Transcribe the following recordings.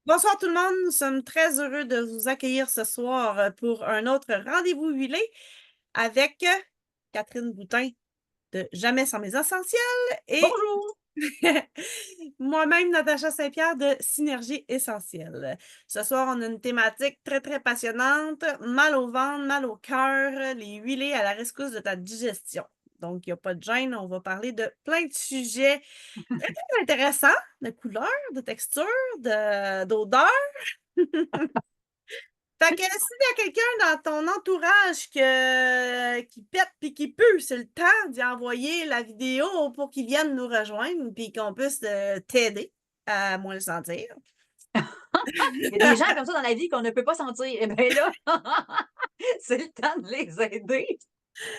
Bonsoir tout le monde, nous sommes très heureux de vous accueillir ce soir pour un autre rendez-vous huilé avec Catherine Boutin de Jamais sans mes essentiels et Bonjour! moi-même Natacha Saint-Pierre de Synergie Essentielle. Ce soir, on a une thématique très très passionnante, mal au ventre, mal au cœur, les huilés à la rescousse de ta digestion. Donc, il n'y a pas de gêne, on va parler de plein de sujets très, très intéressants, de couleurs, de textures, d'odeurs. Fait que s'il y a quelqu'un dans ton entourage qui pète puis qui pue, c'est le temps d'y envoyer la vidéo pour qu'il vienne nous rejoindre puis qu'on puisse t'aider à moins le sentir. Il y a des gens comme ça dans la vie qu'on ne peut pas sentir. Eh bien là, c'est le temps de les aider.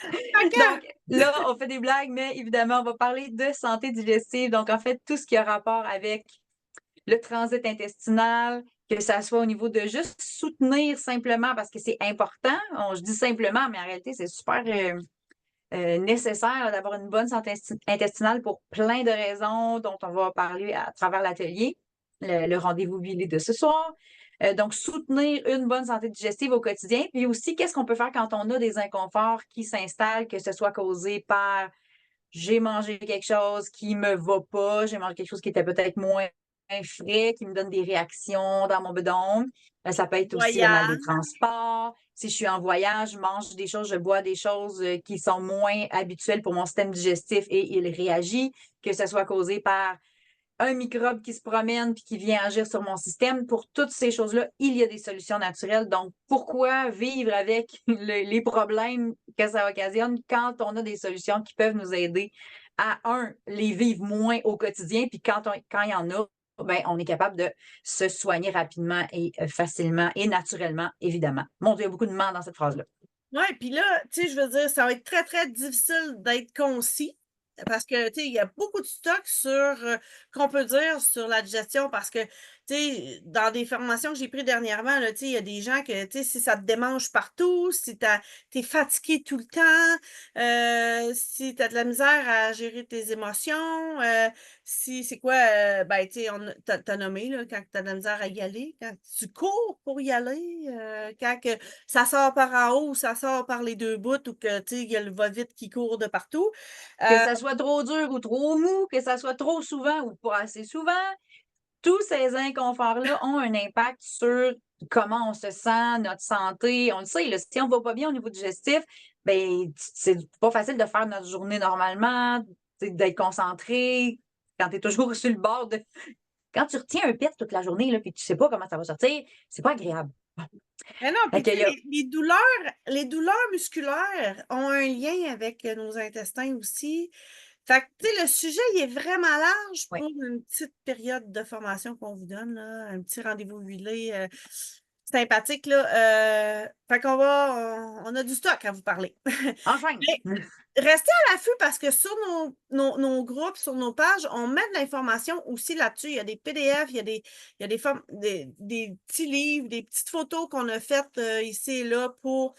Fait Donc que, là, on fait des blagues, mais évidemment, on va parler de santé digestive. Donc, en fait, tout ce qui a rapport avec le transit intestinal, que ça soit au niveau de juste soutenir simplement parce que c'est important. Je dis simplement, mais en réalité, c'est super nécessaire là, d'avoir une bonne santé intestinale pour plein de raisons dont on va parler à travers l'atelier, le rendez-vous huilé de ce soir. Donc, soutenir une bonne santé digestive au quotidien. Puis aussi, qu'est-ce qu'on peut faire quand on a des inconforts qui s'installent, que ce soit causé par j'ai mangé quelque chose qui me va pas, j'ai mangé quelque chose qui était peut-être moins frais, qui me donne des réactions dans mon bedon. Ça peut être aussi le mal des voyage, transports. Si je suis en voyage, je mange des choses, je bois des choses qui sont moins habituelles pour mon système digestif et il réagit, que ce soit causé par un microbe qui se promène puis qui vient agir sur mon système. Pour toutes ces choses-là, il y a des solutions naturelles. Donc, pourquoi vivre avec les problèmes que ça occasionne quand on a des solutions qui peuvent nous aider à, les vivre moins au quotidien, puis quand il y en a, ben, on est capable de se soigner rapidement et facilement et naturellement, évidemment. Mon Dieu, il y a beaucoup de mal dans cette phrase-là. ouais, puis là, tu sais, je veux dire, ça va être très, très difficile d'être concis parce que, tu sais, il y a beaucoup de stock qu'on peut dire sur la digestion parce que, tu sais, dans des formations que j'ai prises dernièrement, là, tu sais, il y a des gens que, tu sais, si ça te démange partout, si t'es fatigué tout le temps, si t'as de la misère à gérer tes émotions, si c'est quoi, ben, tu sais, t'as nommé, là, quand t'as de la misère à y aller, quand tu cours pour y aller, quand que ça sort par en haut ou ça sort par les 2 bouts ou que, tu sais, il y a le va-vite qui court de partout. Que Heu, ça soit trop dur ou trop mou, que ça soit trop souvent ou pas assez souvent, tous ces inconforts-là ont un impact sur comment on se sent, notre santé. On le sait, là, si on va pas bien au niveau digestif, ben, c'est pas facile de faire notre journée normalement, d'être concentré. Quand tu es toujours sur le bord de. Quand tu retiens un pet toute la journée, là, puis tu sais pas comment ça va sortir, c'est pas agréable. Bon. mais non, Fait puis tu que sais, les douleurs musculaires ont un lien avec, nos intestins aussi. Fait que, tu sais, le sujet, il est vraiment large ouais. pour une petite période de formation qu'on vous donne, là, un petit rendez-vous huilé, sympathique, là. Fait qu'on on a du stock à vous parler. Enchaîne! Mais restez à l'affût parce que sur nos groupes, sur nos pages, on met de l'information aussi là-dessus. Il y a des PDF, il y a des petits livres, des petites photos qu'on a faites ici et là pour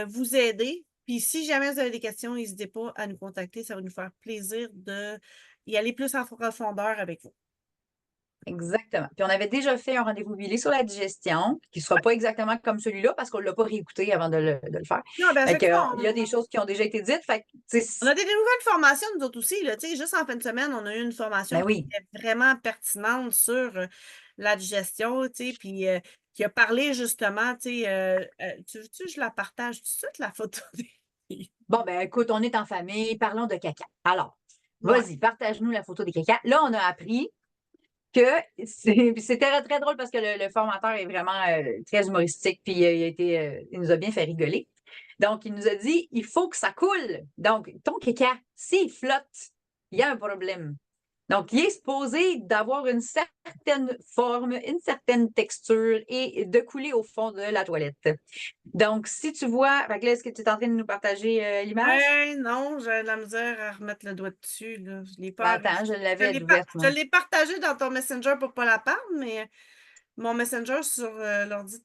vous aider. Puis si jamais vous avez des questions, n'hésitez pas à nous contacter. Ça va nous faire plaisir d'y aller plus en profondeur avec vous. Exactement. Puis on avait déjà fait un rendez-vous huilé sur la digestion, qui ne sera pas exactement comme celui-là parce qu'on ne l'a pas réécouté avant de le faire. Non, ben à Fait chaque que, fois, il y a des choses qui ont déjà été dites. Fait que, on a des nouvelles formations, nous autres aussi, là. Tu sais, juste en fin de semaine, on a eu une formation ben qui oui, était vraiment pertinente sur la digestion, tu sais, puis qui a parlé justement, tu sais, tu veux-tu, je la partage tout de suite, la photo des. bon, ben écoute, on est en famille, parlons de caca. Alors, Ouais. vas-y, partage-nous la photo des caca. Là, on a appris que c'était très, très drôle parce que le formateur est vraiment très humoristique, puis il nous a bien fait rigoler. Donc, il nous a dit, il faut que ça coule. Donc, ton caca, s'il flotte, il y a un problème. Donc, il est supposé d'avoir une certaine forme, une certaine texture et de couler au fond de la toilette. Donc, si tu vois, fait que là, est-ce que tu es en train de nous partager l'image? Ouais, non, j'ai de la misère à remettre le doigt dessus, là. Je l'ai Ben, pas attends, je je l'avais l'ai pas ouverte, je moi. l'ai partagé dans ton Messenger pour pas la perdre, mais mon Messenger sur l'ordi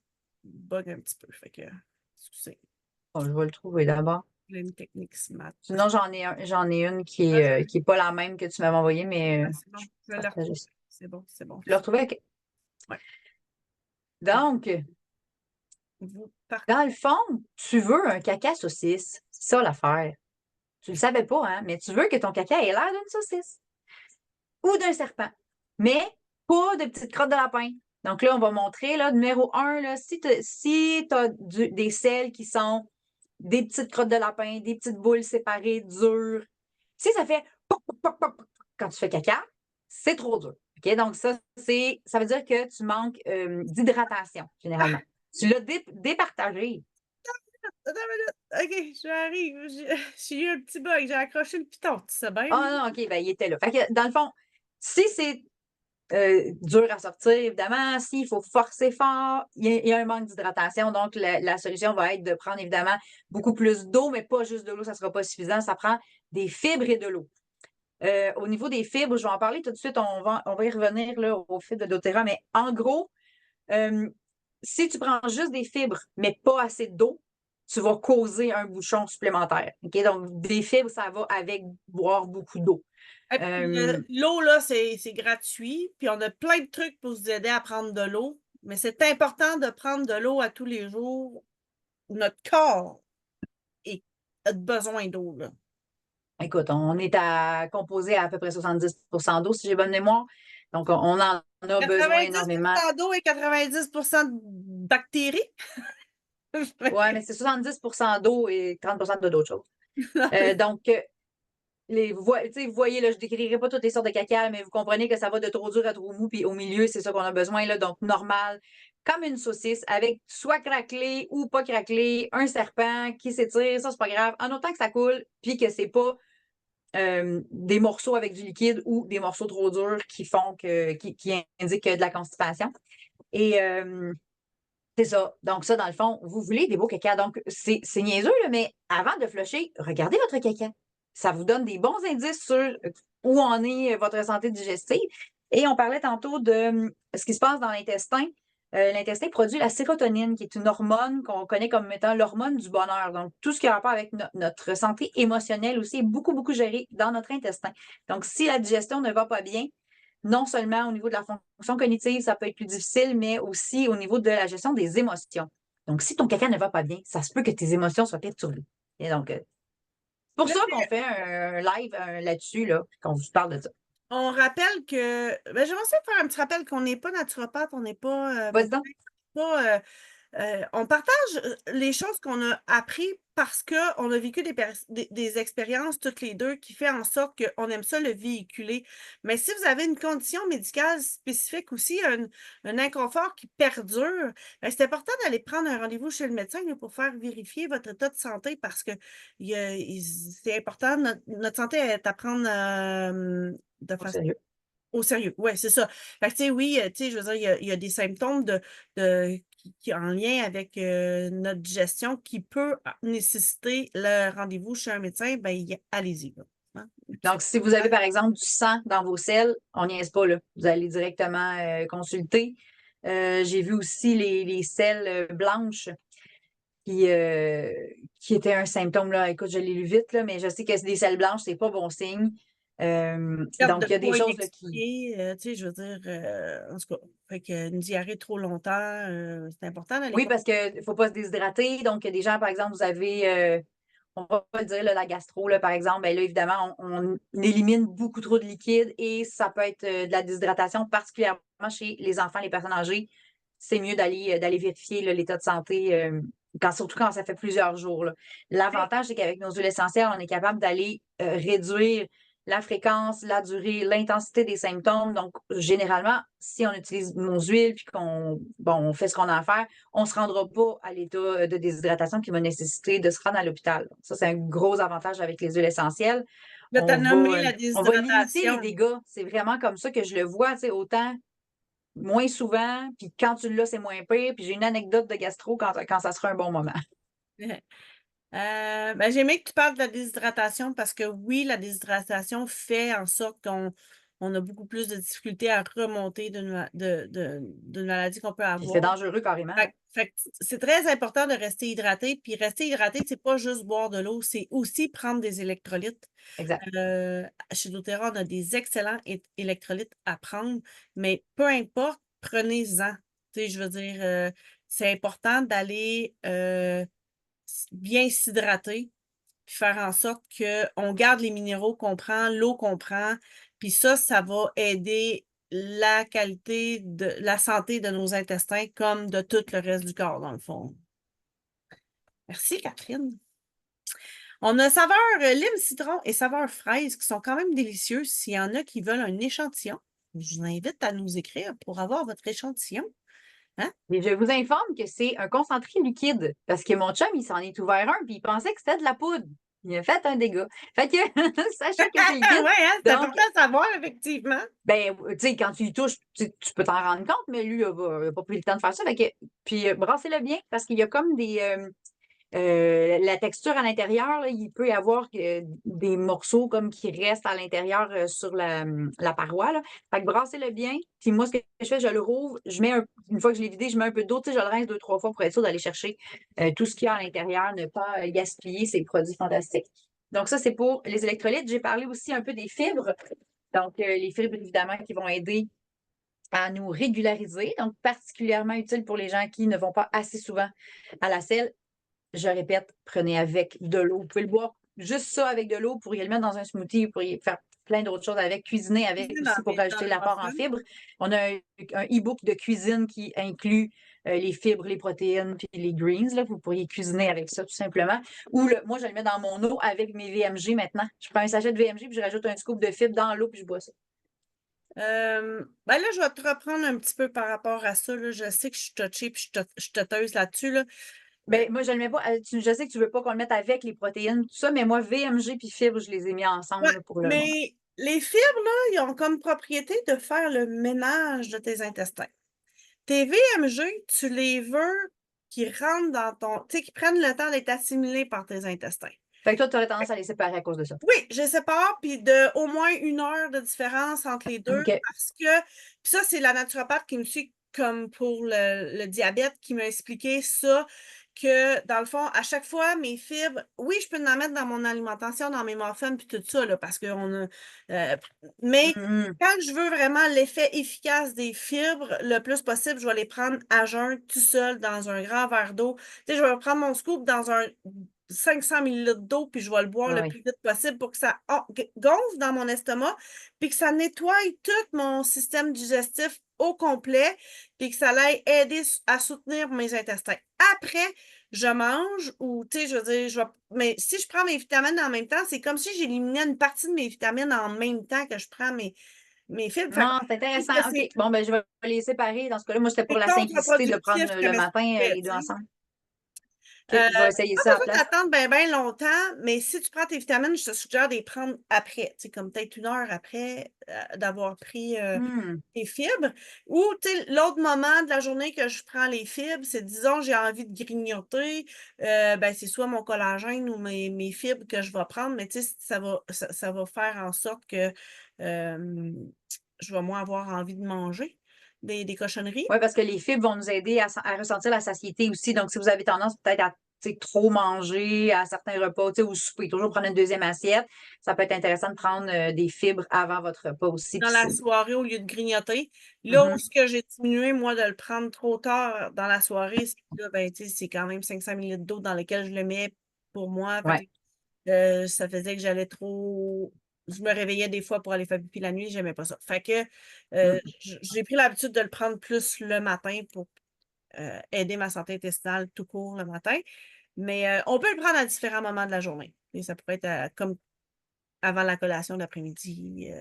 bug un petit peu. Fait que, excusez, Bon, je vais le trouver d'abord. problème technique ce matin. Sinon, j'en ai une qui est pas la même que tu m'avais envoyée, mais Ouais, c'est bon. je Je l'ai partageais retrouvé. ça. C'est bon, c'est bon. Tu l'as retrouvée? OK. Ouais. Donc, Vous partez. dans le fond, tu veux un caca saucisse. C'est ça l'affaire. Tu le savais pas, hein? Mais tu veux que ton caca ait l'air d'une saucisse ou d'un serpent. Mais pas de petites crottes de lapin. Donc là, on va montrer, là, numéro 1, là, si tu as des selles qui sont des petites crottes de lapin, des petites boules séparées, dures, si ça fait pop, pop, pop, pop quand tu fais caca, c'est trop dur. OK? Donc, ça veut dire que tu manques d'hydratation, généralement. Tu l'as départagé. Attends une minute. OK, j'arrive. J'ai eu un petit bug. J'ai accroché le piton. Tu sais bien? Ah non, OK, ben, il était là. Fait que, dans le fond, si c'est dur à sortir, évidemment, s'il faut forcer fort, il y a un manque d'hydratation. Donc, la solution va être de prendre, évidemment, beaucoup plus d'eau, mais pas juste de l'eau, ça ne sera pas suffisant. Ça prend des fibres et de l'eau. Au niveau des fibres, je vais en parler tout de suite, on va y revenir là, aux fibres de doTERRA, mais en gros, si tu prends juste des fibres, mais pas assez d'eau, tu vas causer un bouchon supplémentaire. OK? Donc, des fibres, ça va avec boire beaucoup d'eau. Et puis, l'eau, là, c'est gratuit. Puis on a plein de trucs pour vous aider à prendre de l'eau. Mais c'est important de prendre de l'eau à tous les jours. Notre corps a besoin d'eau, là. Écoute, on est composé à peu près 70 d'eau, si j'ai bonne mémoire. Donc, on en a besoin 90 énormément. d'eau et 90 de bactéries. Oui, mais c'est 70 d'eau et 30 de d'autres choses. Donc, vous voyez, là, je ne décrirai pas toutes les sortes de caca, mais vous comprenez que ça va de trop dur à trop mou, puis au milieu, c'est ça qu'on a besoin, là, donc normal, comme une saucisse, avec soit craquelé ou pas craquelé, un serpent qui s'étire, ça, c'est pas grave, en autant que ça coule, puis que c'est pas des morceaux avec du liquide ou des morceaux trop durs qui indiquent de la constipation. Et c'est ça. Donc, ça, dans le fond, vous voulez des beaux caca. Donc, c'est niaiseux, là, mais avant de flusher, regardez votre caca. Ça vous donne des bons indices sur où en est votre santé digestive. Et on parlait tantôt de ce qui se passe dans l'intestin. L'intestin produit la sérotonine, qui est une hormone qu'on connaît comme étant l'hormone du bonheur. Donc, tout ce qui a rapport avec notre santé émotionnelle aussi est beaucoup, beaucoup géré dans notre intestin. Donc, si la digestion ne va pas bien, non seulement au niveau de la fonction cognitive, ça peut être plus difficile, mais aussi au niveau de la gestion des émotions. Donc, si ton caca ne va pas bien, ça se peut que tes émotions soient perturbées. Et donc, c'est pour ça qu'on fait un live là-dessus, là, qu'on vous parle de ça. On rappelle que. Ben, j'aimerais ça faire un petit rappel qu'on n'est pas naturopathe, on n'est pas Vas-y donc. pas. On partage les choses qu'on a appris parce qu'on a vécu des expériences toutes les deux qui fait en sorte qu'on aime ça le véhiculer. Mais si vous avez une condition médicale spécifique aussi, un inconfort qui perdure, ben, c'est important d'aller prendre un rendez-vous chez le médecin là, pour faire vérifier votre état de santé parce que c'est important. Notre santé est à prendre de Au façon sérieux. au sérieux, ouais, c'est ça. Fait que, tu sais, oui, tu sais, je veux dire, il y a des symptômes qui en lien avec notre digestion qui peut nécessiter le rendez-vous chez un médecin, ben, allez-y, là, hein. Donc, si vous avez, par exemple, du sang dans vos selles, on n'y est pas, là. Vous allez directement consulter. J'ai vu aussi les selles blanches qui étaient un symptôme, là. Écoute, je l'ai lu vite, là, mais je sais que c'est des selles blanches, c'est pas bon signe. Perte Donc, de il y a des poids choses là, qui. inexpliquée, tu sais, je veux dire, en tout cas, fait qu'une diarrhée trop longtemps, c'est important d'aller Oui, parce qu'il ne faut pas se déshydrater. Donc, il y a des gens, par exemple, vous avez, on va pas le dire, là, la gastro, là, par exemple, ben là, évidemment, on élimine beaucoup trop de liquide et ça peut être de la déshydratation, particulièrement chez les enfants, les personnes âgées. C'est mieux d'aller vérifier là, l'état de santé, surtout quand ça fait plusieurs jours, là. L'avantage, c'est qu'avec nos huiles essentielles, on est capable d'aller réduire la fréquence, la durée, l'intensité des symptômes. Donc, généralement, si on utilise nos huiles puis on fait ce qu'on a à faire, on ne se rendra pas à l'état de déshydratation qui va nécessiter de se rendre à l'hôpital. Ça, c'est un gros avantage avec les huiles essentielles. là, tu as nommé la On va limiter les déshydratation. dégâts. C'est vraiment comme ça que je le vois, tu sais, autant moins souvent, puis quand tu l'as, c'est moins pire. Puis j'ai une anecdote de gastro quand ça sera un bon moment. Ben, j'ai aimé que tu parles de la déshydratation parce que oui, la déshydratation fait en sorte qu'on a beaucoup plus de difficultés à remonter d'une maladie qu'on peut Puis c'est avoir. dangereux carrément, là. Fait que c'est très important de rester hydraté. Puis rester hydraté, c'est pas juste boire de l'eau, c'est aussi prendre des électrolytes. Exact. Chez doTERRA, on a des excellents électrolytes à prendre, mais peu importe, prenez-en. Tu sais, je veux dire, c'est important d'aller bien s'hydrater, puis faire en sorte qu'on garde les minéraux qu'on prend, l'eau qu'on prend, puis ça va aider la qualité de la santé de nos intestins comme de tout le reste du corps, dans le fond. Merci, Catherine. On a saveur lime citron et saveur fraise qui sont quand même délicieuses. S'il y en a qui veulent un échantillon, je vous invite à nous écrire pour avoir votre échantillon. Hein? Et je vous informe que c'est un concentré liquide parce que mon chum, il s'en est ouvert un puis il pensait que c'était de la poudre. Il a fait un dégât. Fait que sachez que c'est liquide. Oui, hein, c'est Donc, important à savoir, effectivement. ben, tu sais, quand tu y touches, tu peux t'en rendre compte, mais lui, il n'a pas pris le temps de faire ça. Fait que, puis, brassez-le bien parce qu'il y a comme la texture à l'intérieur, là, il peut y avoir des morceaux comme qui restent à l'intérieur sur la paroi. Là. Fait que brassez-le bien. Puis moi, ce que je fais, je le rouvre. Une fois que je l'ai vidé, je mets un peu d'eau. Tu sais, je le rince 2, 3 fois pour être sûr d'aller chercher tout ce qu'il y a à l'intérieur, ne pas gaspiller ces produits fantastiques. Donc, ça, c'est pour les électrolytes. J'ai parlé aussi un peu des fibres. Donc, les fibres, évidemment, qui vont aider à nous régulariser. Donc, particulièrement utile pour les gens qui ne vont pas assez souvent à la selle. Je répète, prenez avec de l'eau. Vous pouvez le boire juste ça avec de l'eau. Vous pourriez le mettre dans un smoothie, vous pourriez faire plein d'autres choses avec, cuisiner avec Cuisiner aussi pour dans rajouter les l'apport en muffins. fibres. On a un e-book de cuisine qui inclut les fibres, les protéines, puis les greens. Là. Vous pourriez cuisiner avec ça tout simplement. Ou moi, je le mets dans mon eau avec mes VMG maintenant. Je prends un sachet de VMG, puis je rajoute un scoop de fibres dans l'eau, puis je bois ça. Ben là, je vais te reprendre un petit peu par rapport à ça. Là. Je sais que je suis touchée puis je suis têteuse là-dessus. Là. Ben, moi, je le mets pas. Je sais que tu veux pas qu'on le mette avec les protéines, tout ça, mais moi, VMG puis fibres, je les ai mis ensemble Ouais, là, pour le moment. mais les fibres, là, ils ont comme propriété de faire le ménage de tes intestins. Tes VMG, tu les veux qui rentrent dans ton. Tu sais, qui prennent le temps d'être assimilés par tes intestins. Fait que toi, tu aurais tendance à les séparer à cause de ça. Oui, je sépare, puis de au moins 1 heure de différence entre les deux, OK. parce que, puis ça, c'est la naturopathe qui me suit comme pour le diabète, qui m'a expliqué ça, que dans le fond, à chaque fois, mes fibres, oui, je peux en mettre dans mon alimentation, dans mes muffins, puis tout ça, là, parce qu'on a, mais Mhm. quand je veux vraiment l'effet efficace des fibres, le plus possible, je vais les prendre à jeun, tout seul, dans un grand verre d'eau. Tu sais, je vais prendre mon scoop dans un 500 millilitres d'eau, puis je vais le boire Ah le oui. plus vite possible pour que ça gonfle dans mon estomac, puis que ça nettoie tout mon système digestif au complet, puis que ça l'aille aider à soutenir mes intestins. Après, je mange ou, tu sais, je veux dire, mais si je prends mes vitamines en même temps, c'est comme si j'éliminais une partie de mes vitamines en même temps que je prends mes fibres. Fait que Non, c'est je trouve intéressant. que OK. Bon, ben, je vais les séparer. Dans ce cas-là, moi, c'était pour c'est la simplicité de prendre contre-productif le comme matin effet, les deux tu sais. ensemble. OK, je vais essayer Pas ça à la besoin place. d'attendre bien longtemps, mais si tu prends tes vitamines, je te suggère de les prendre après, tu sais, comme peut-être 1 heure après d'avoir pris Hmm. tes fibres. Ou, tu sais, l'autre moment de la journée que je prends les fibres, c'est, disons, j'ai envie de grignoter, ben, c'est soit mon collagène ou mes fibres que je vais prendre, mais tu sais, ça va faire en sorte que je vais moins avoir envie de manger des cochonneries. Oui, parce que les fibres vont nous aider à ressentir la satiété aussi. Donc, si vous avez tendance peut-être à trop manger à certains repas, ou souper, toujours prendre une deuxième assiette, ça peut être intéressant de prendre des fibres avant votre repas aussi. Dans Puis la soirée au lieu de grignoter. Là où Mhm. ce que j'ai diminué, moi, de le prendre trop tard dans la soirée, c'est que là, ben, tu sais, c'est quand même 500 millilitres d'eau dans lequel je le mets pour moi. Fait Ouais. que, ça faisait que j'allais trop. Je me réveillais des fois pour aller faire pipi la nuit, j'aimais pas ça. Fait que Mm. j'ai pris l'habitude de le prendre plus le matin pour aider ma santé intestinale tout court le matin. Mais on peut le prendre à différents moments de la journée. Et ça pourrait être comme avant la collation d'après-midi.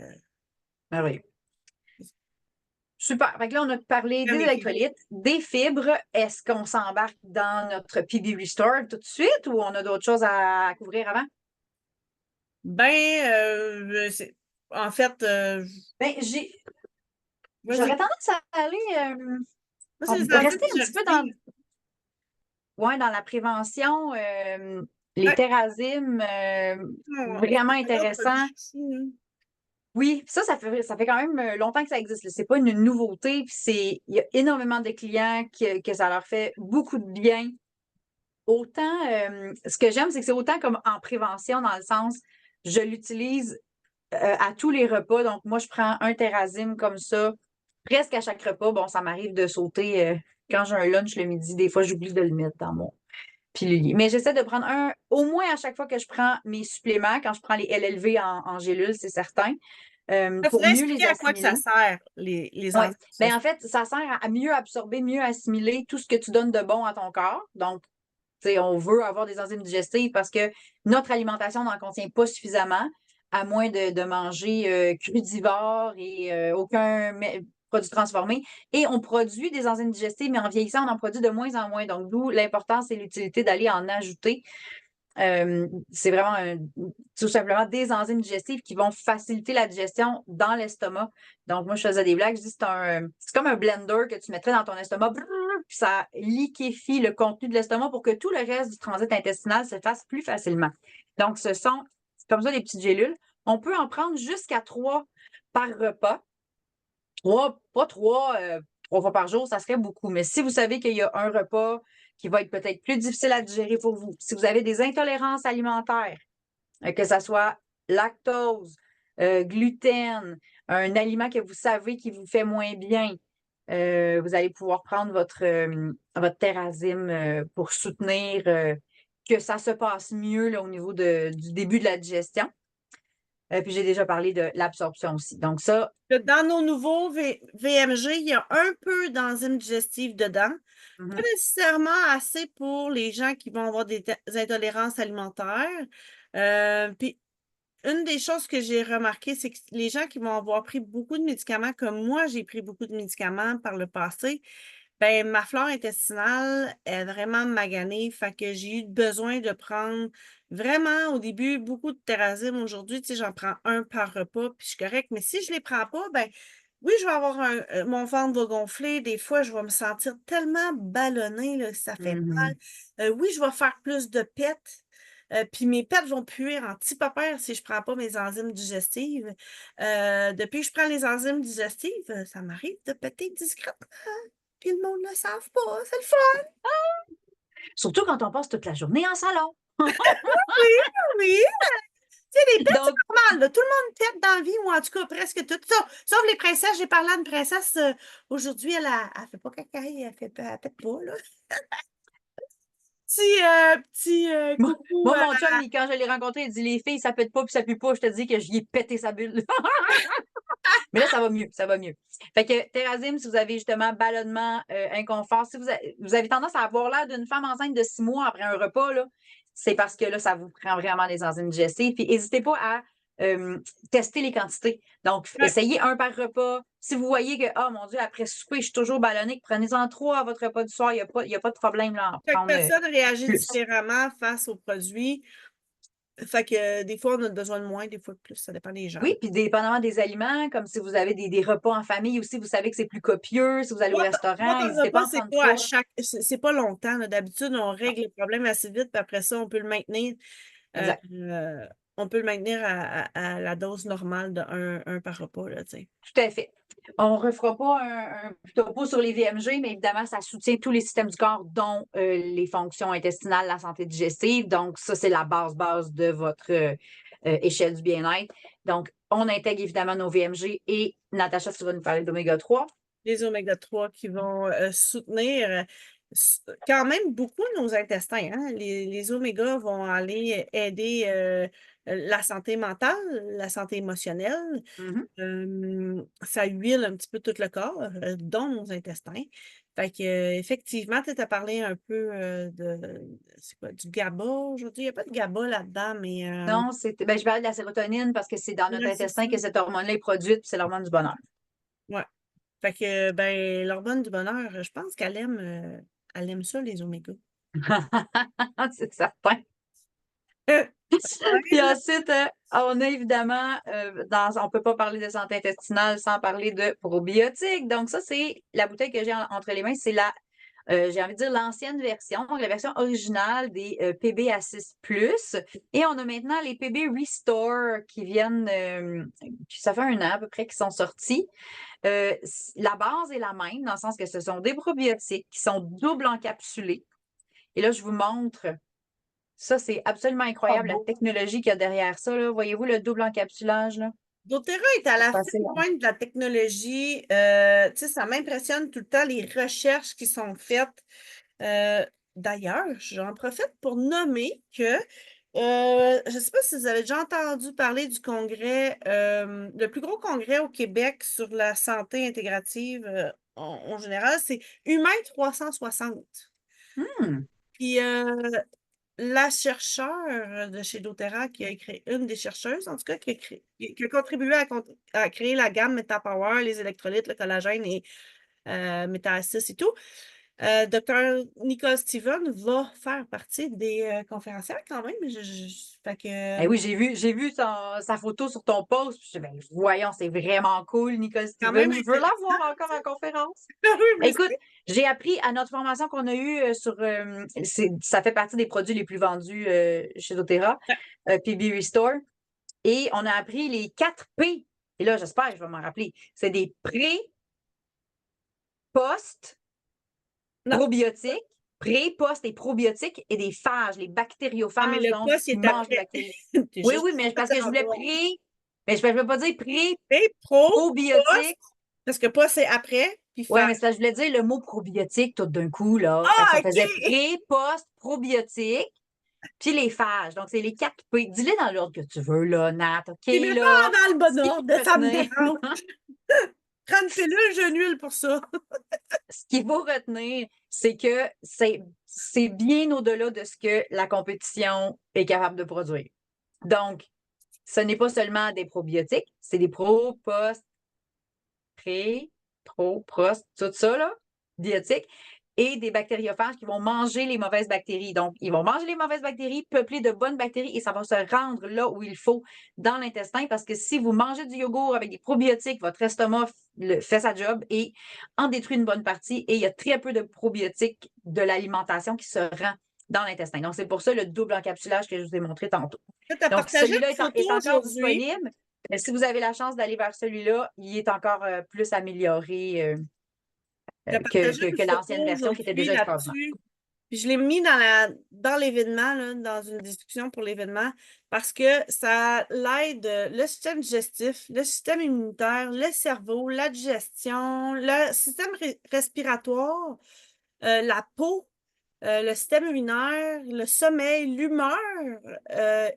Ah oui. Super. Fait que là, on a parlé Quand des mes fibres. électrolytes, des fibres. Est-ce qu'on s'embarque dans notre PB Restore tout de suite ou on a d'autres choses à couvrir avant? Ben, en fait, Ben, vas-y. j'aurais tendance à aller Moi, c'est les rester enzymes un petit peu dans, digestives. ouais, dans la prévention, les Ouais, thérazymes, vraiment c'est un produit intéressant. chouchou, hein. Oui, ça fait quand même longtemps que ça existe. C'est pas une nouveauté. Puis il y a énormément de clients que ça leur fait beaucoup de bien. Autant, ce que j'aime, c'est que c'est autant comme en prévention, dans le sens, je l'utilise à tous les repas. Donc, moi, je prends un Terrazym comme ça presque à chaque repas, bon, ça m'arrive de sauter quand j'ai un lunch le midi. Des fois, j'oublie de le mettre dans mon pilulier. Mais j'essaie de prendre un, au moins à chaque fois que je prends mes suppléments, quand je prends les LLV en gélule, c'est certain, Il pour faudrait mieux expliquer les à quoi que ça assimiler. sert, les Oui. enzymes Ben, en digestifs. fait, ça sert à mieux absorber, mieux assimiler tout ce que tu donnes de bon à ton corps. Donc, tu sais, on veut avoir des enzymes digestives parce que notre alimentation n'en contient pas suffisamment, à moins de manger crudivore et aucun produit transformé. Et on produit des enzymes digestives, mais en vieillissant, on en produit de moins en moins. Donc, d'où l'importance et l'utilité d'aller en ajouter. C'est vraiment tout simplement des enzymes digestives qui vont faciliter la digestion dans l'estomac. Donc, moi, je faisais des blagues. Je dis c'est comme un blender que tu mettrais dans ton estomac, brrr, puis ça liquéfie le contenu de l'estomac pour que tout le reste du transit intestinal se fasse plus facilement. Donc, c'est comme ça des petites gélules. On peut en prendre jusqu'à 3 par repas. Pas 3 fois par jour, ça serait beaucoup. Mais si vous savez qu'il y a un repas qui va être peut-être plus difficile à digérer pour vous, si vous avez des intolérances alimentaires, que ce soit lactose, gluten, un aliment que vous savez qui vous fait moins bien, vous allez pouvoir prendre votre Terrazym pour soutenir que ça se passe mieux là, au niveau du début de la digestion. Puis j'ai déjà parlé de l'absorption aussi. Donc ça, Dans nos nouveaux VMG, il y a un peu d'enzymes digestives dedans. Pas nécessairement assez pour les gens qui vont avoir des intolérances alimentaires. Puis, une des choses que j'ai remarqué, c'est que les gens qui vont avoir pris beaucoup de médicaments, comme moi, j'ai pris beaucoup de médicaments par le passé, ben ma flore intestinale est vraiment maganée. Fait que j'ai eu besoin de prendre vraiment, au début, beaucoup de Terrazym. Aujourd'hui, tu sais, j'en prends un par repas, puis je suis correcte. Mais si je les prends pas, ben oui, je vais avoir mon ventre va gonfler. Des fois, je vais me sentir tellement ballonnée, là, que ça fait mal. mhm. Oui, je vais faire plus de pets. Puis mes pets vont puer en petit papère si je prends pas mes enzymes digestives. Depuis que je prends les enzymes digestives, ça m'arrive de péter discrètement. Puis le monde ne le savent pas. C'est le fun. Surtout quand on passe toute la journée en salon. Oui, oui. Tu sais, les pets, c'est Donc, normal, là. Tout le monde pète dans la vie, ou en tout cas presque tout ça. Sauf les princesses. J'ai parlé à une princesse aujourd'hui, elle fait pas caca, elle pète pas, là. moi, Coucou. moi, mon chum, quand je l'ai rencontré, il dit les filles, ça pète pas puis ça pue pas. Je te dis que j'y ai pété sa bulle. Mais là, ça va mieux, ça va mieux. Fait que Terrazym, si vous avez justement ballonnement, inconfort, si vous avez tendance à avoir l'air d'une femme enceinte de 6 mois après un repas, là, c'est parce que là, ça vous prend vraiment des enzymes digestives. Puis n'hésitez pas à tester les quantités. Donc, Ouais. essayez un par repas. Si vous voyez que, oh mon Dieu, après souper, je suis toujours ballonnée, prenez-en 3 à votre repas du soir. Il y a pas de problème là, à en Chaque prendre personne réagit plus. différemment face aux produits. Fait que des fois, on a besoin de moins, des fois de plus. Ça dépend des gens. Oui, puis dépendamment des aliments, comme si vous avez des repas en famille aussi, vous savez que c'est plus copieux. Si vous allez au Moi, restaurant, par n'hésitez pas à repas, en c'est prendre pas à 3. chaque. C'est pas longtemps, là. D'habitude, on règle le problème assez vite, puis après ça, on peut le maintenir. Euh, Exact. euh, on peut le maintenir à la dose normale de un par repas, là, tu sais. Tout à fait. On ne refera pas un topo sur les VMG, mais évidemment, ça soutient tous les systèmes du corps, dont les fonctions intestinales, la santé digestive. Donc, ça, c'est la base de votre échelle du bien-être. Donc, on intègre évidemment nos VMG et Natacha, tu vas nous parler d'oméga 3. Les oméga 3 qui vont soutenir quand même beaucoup nos intestins, hein. Les oméga vont aller aider la santé mentale, la santé émotionnelle. Ça huile un petit peu tout le corps, dont nos intestins. Fait que, effectivement, tu as parlé un peu c'est quoi, du GABA aujourd'hui? Il n'y a pas de GABA là-dedans, mais Non, ben, je parlais de la sérotonine parce que c'est dans notre ouais, c'est ça. intestin que cette hormone-là est produite, puis c'est l'hormone du bonheur. Ouais. Fait que, ben, l'hormone du bonheur, je pense elle aime ça, les oméga. C'est certain. Puis ensuite, on a évidemment, on ne peut pas parler de santé intestinale sans parler de probiotiques. Donc, ça, c'est la bouteille que j'ai entre les mains. C'est j'ai envie de dire l'ancienne version, donc la version originale des PB à 6 Et on a maintenant les PB Restore qui viennent, ça fait 1 an à peu près qu'ils sont sortis. La base est la même, dans le sens que ce sont des probiotiques qui sont double encapsulés. Et là, je vous montre. Ça, c'est absolument Pas incroyable, la beau. technologie qu'il y a derrière ça. Là. Voyez-vous le double encapsulage? Là? doTERRA est à la Facile. fine pointe de la technologie. Tu sais, ça m'impressionne tout le temps les recherches qui sont faites. Euh, D'ailleurs, j'en profite pour nommer que je ne sais pas si vous avez déjà entendu parler du congrès, le plus gros congrès au Québec sur la santé intégrative en général, c'est Humain 360. Hmm. Puis la chercheure de chez doTERRA qui a écrit, une des chercheuses en tout cas, qui a contribué à créer la gamme MetaPower, les électrolytes, le collagène et MetaAssist et tout. Dr. Nicole Steven va faire partie des conférencières quand même. Fait que, Eh oui, j'ai vu sa photo sur ton post. Puis je dis, ben, voyons, c'est vraiment cool, Nicole quand même Steven. Je veux la intéressant. voir encore en conférence. Oui, Écoute, merci. j'ai appris à notre formation qu'on a eue ça fait partie des produits les plus vendus chez doTERRA, PB Restore. Et on a appris les 4 P. Et là, j'espère que je vais m'en rappeler. C'est des pré, post, Non, probiotiques, pré, post et probiotiques et des phages, les non, mais bactériophages, le donc poste, il qui est mangent les après. bactéries. T'es Oui, juste oui, mais parce que je voulais pré, mais je ne peux pas dire pré, et poste, probiotique. parce que poste, c'est après, puis Ouais, faire. mais ça, je voulais dire le mot probiotique tout d'un coup, là. Fait que Ah, ça OK! faisait pré, post, probiotique, puis les phages. Donc, c'est les 4 P. Dis-les dans l'ordre que tu veux, là, Nat. OK, Tu mets pas là. dans le Ce bon qu'il faut ordre, ça me retenir, dérange. Prends une pilule, je nul pour ça. ce qu'il faut retenir, c'est que c'est bien au-delà de ce que la compétition est capable de produire. Donc, ce n'est pas seulement des probiotiques, c'est des pro, post, pré, pro, prost, tout ça, là, biotiques, et des bactériophages qui vont manger les mauvaises bactéries. Donc, ils vont manger les mauvaises bactéries, peupler de bonnes bactéries, et ça va se rendre là où il faut dans l'intestin, parce que si vous mangez du yogourt avec des probiotiques, votre estomac fait sa job et en détruit une bonne partie, et il y a très peu de probiotiques de l'alimentation qui se rend dans l'intestin. Donc, c'est pour ça le double encapsulage que je vous ai montré tantôt. Tu as Donc, partagé celui-là une photo est encore aujourd'hui. disponible. Mais si vous avez la chance d'aller vers celui-là, il est encore plus amélioré Tu as partagé une que photo l'ancienne version qui était aujourd'hui déjà extraordinaire. là-dessus. Puis je l'ai mis dans l'événement, là, dans une discussion pour l'événement, parce que ça l'aide le système digestif, le système immunitaire, le cerveau, la digestion, le système respiratoire, la peau, le système immunitaire, le sommeil, l'humeur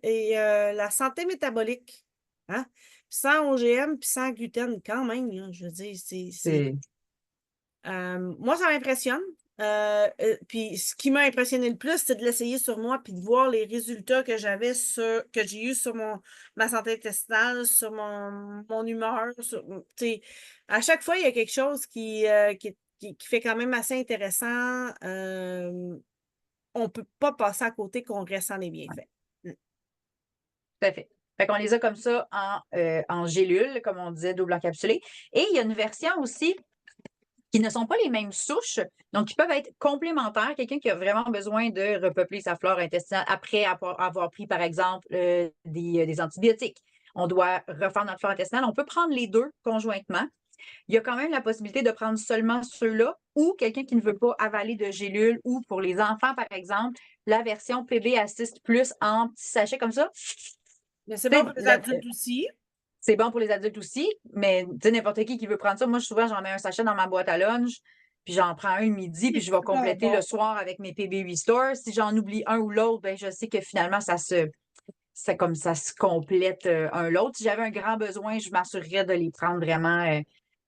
et la santé métabolique. Hein? Sans OGM puis sans gluten, quand même, là, je veux dire, C'est moi, ça m'impressionne. Puis ce qui m'a impressionné le plus, c'est de l'essayer sur moi puis de voir les résultats que que j'ai eu sur ma santé intestinale, sur mon humeur. Tu sais, à chaque fois, il y a quelque chose qui fait quand même assez intéressant. On ne peut pas passer à côté qu'on ressent les bienfaits. Mm. tout à fait. Fait qu'on les a comme ça en gélules, comme on disait, double encapsulé. Et il y a une version aussi qui ne sont pas les mêmes souches, donc qui peuvent être complémentaires. Quelqu'un qui a vraiment besoin de repeupler sa flore intestinale après avoir pris, par exemple, des antibiotiques. On doit refaire notre flore intestinale. On peut prendre les deux conjointement. Il y a quand même la possibilité de prendre seulement ceux-là ou quelqu'un qui ne veut pas avaler de gélules ou pour les enfants, par exemple, la version PB Assist Plus en petits sachets comme ça. Mais c'est bon pour les adultes aussi. C'est bon pour les adultes aussi, mais tu sais, n'importe qui veut prendre ça. Moi, souvent, j'en mets un sachet dans ma boîte à lunch, puis j'en prends un le midi, puis je vais compléter le soir avec mes PB Restore. Si j'en oublie un ou l'autre, ben, je sais que finalement, comme ça se complète un l'autre. Si j'avais un grand besoin, je m'assurerais de les prendre vraiment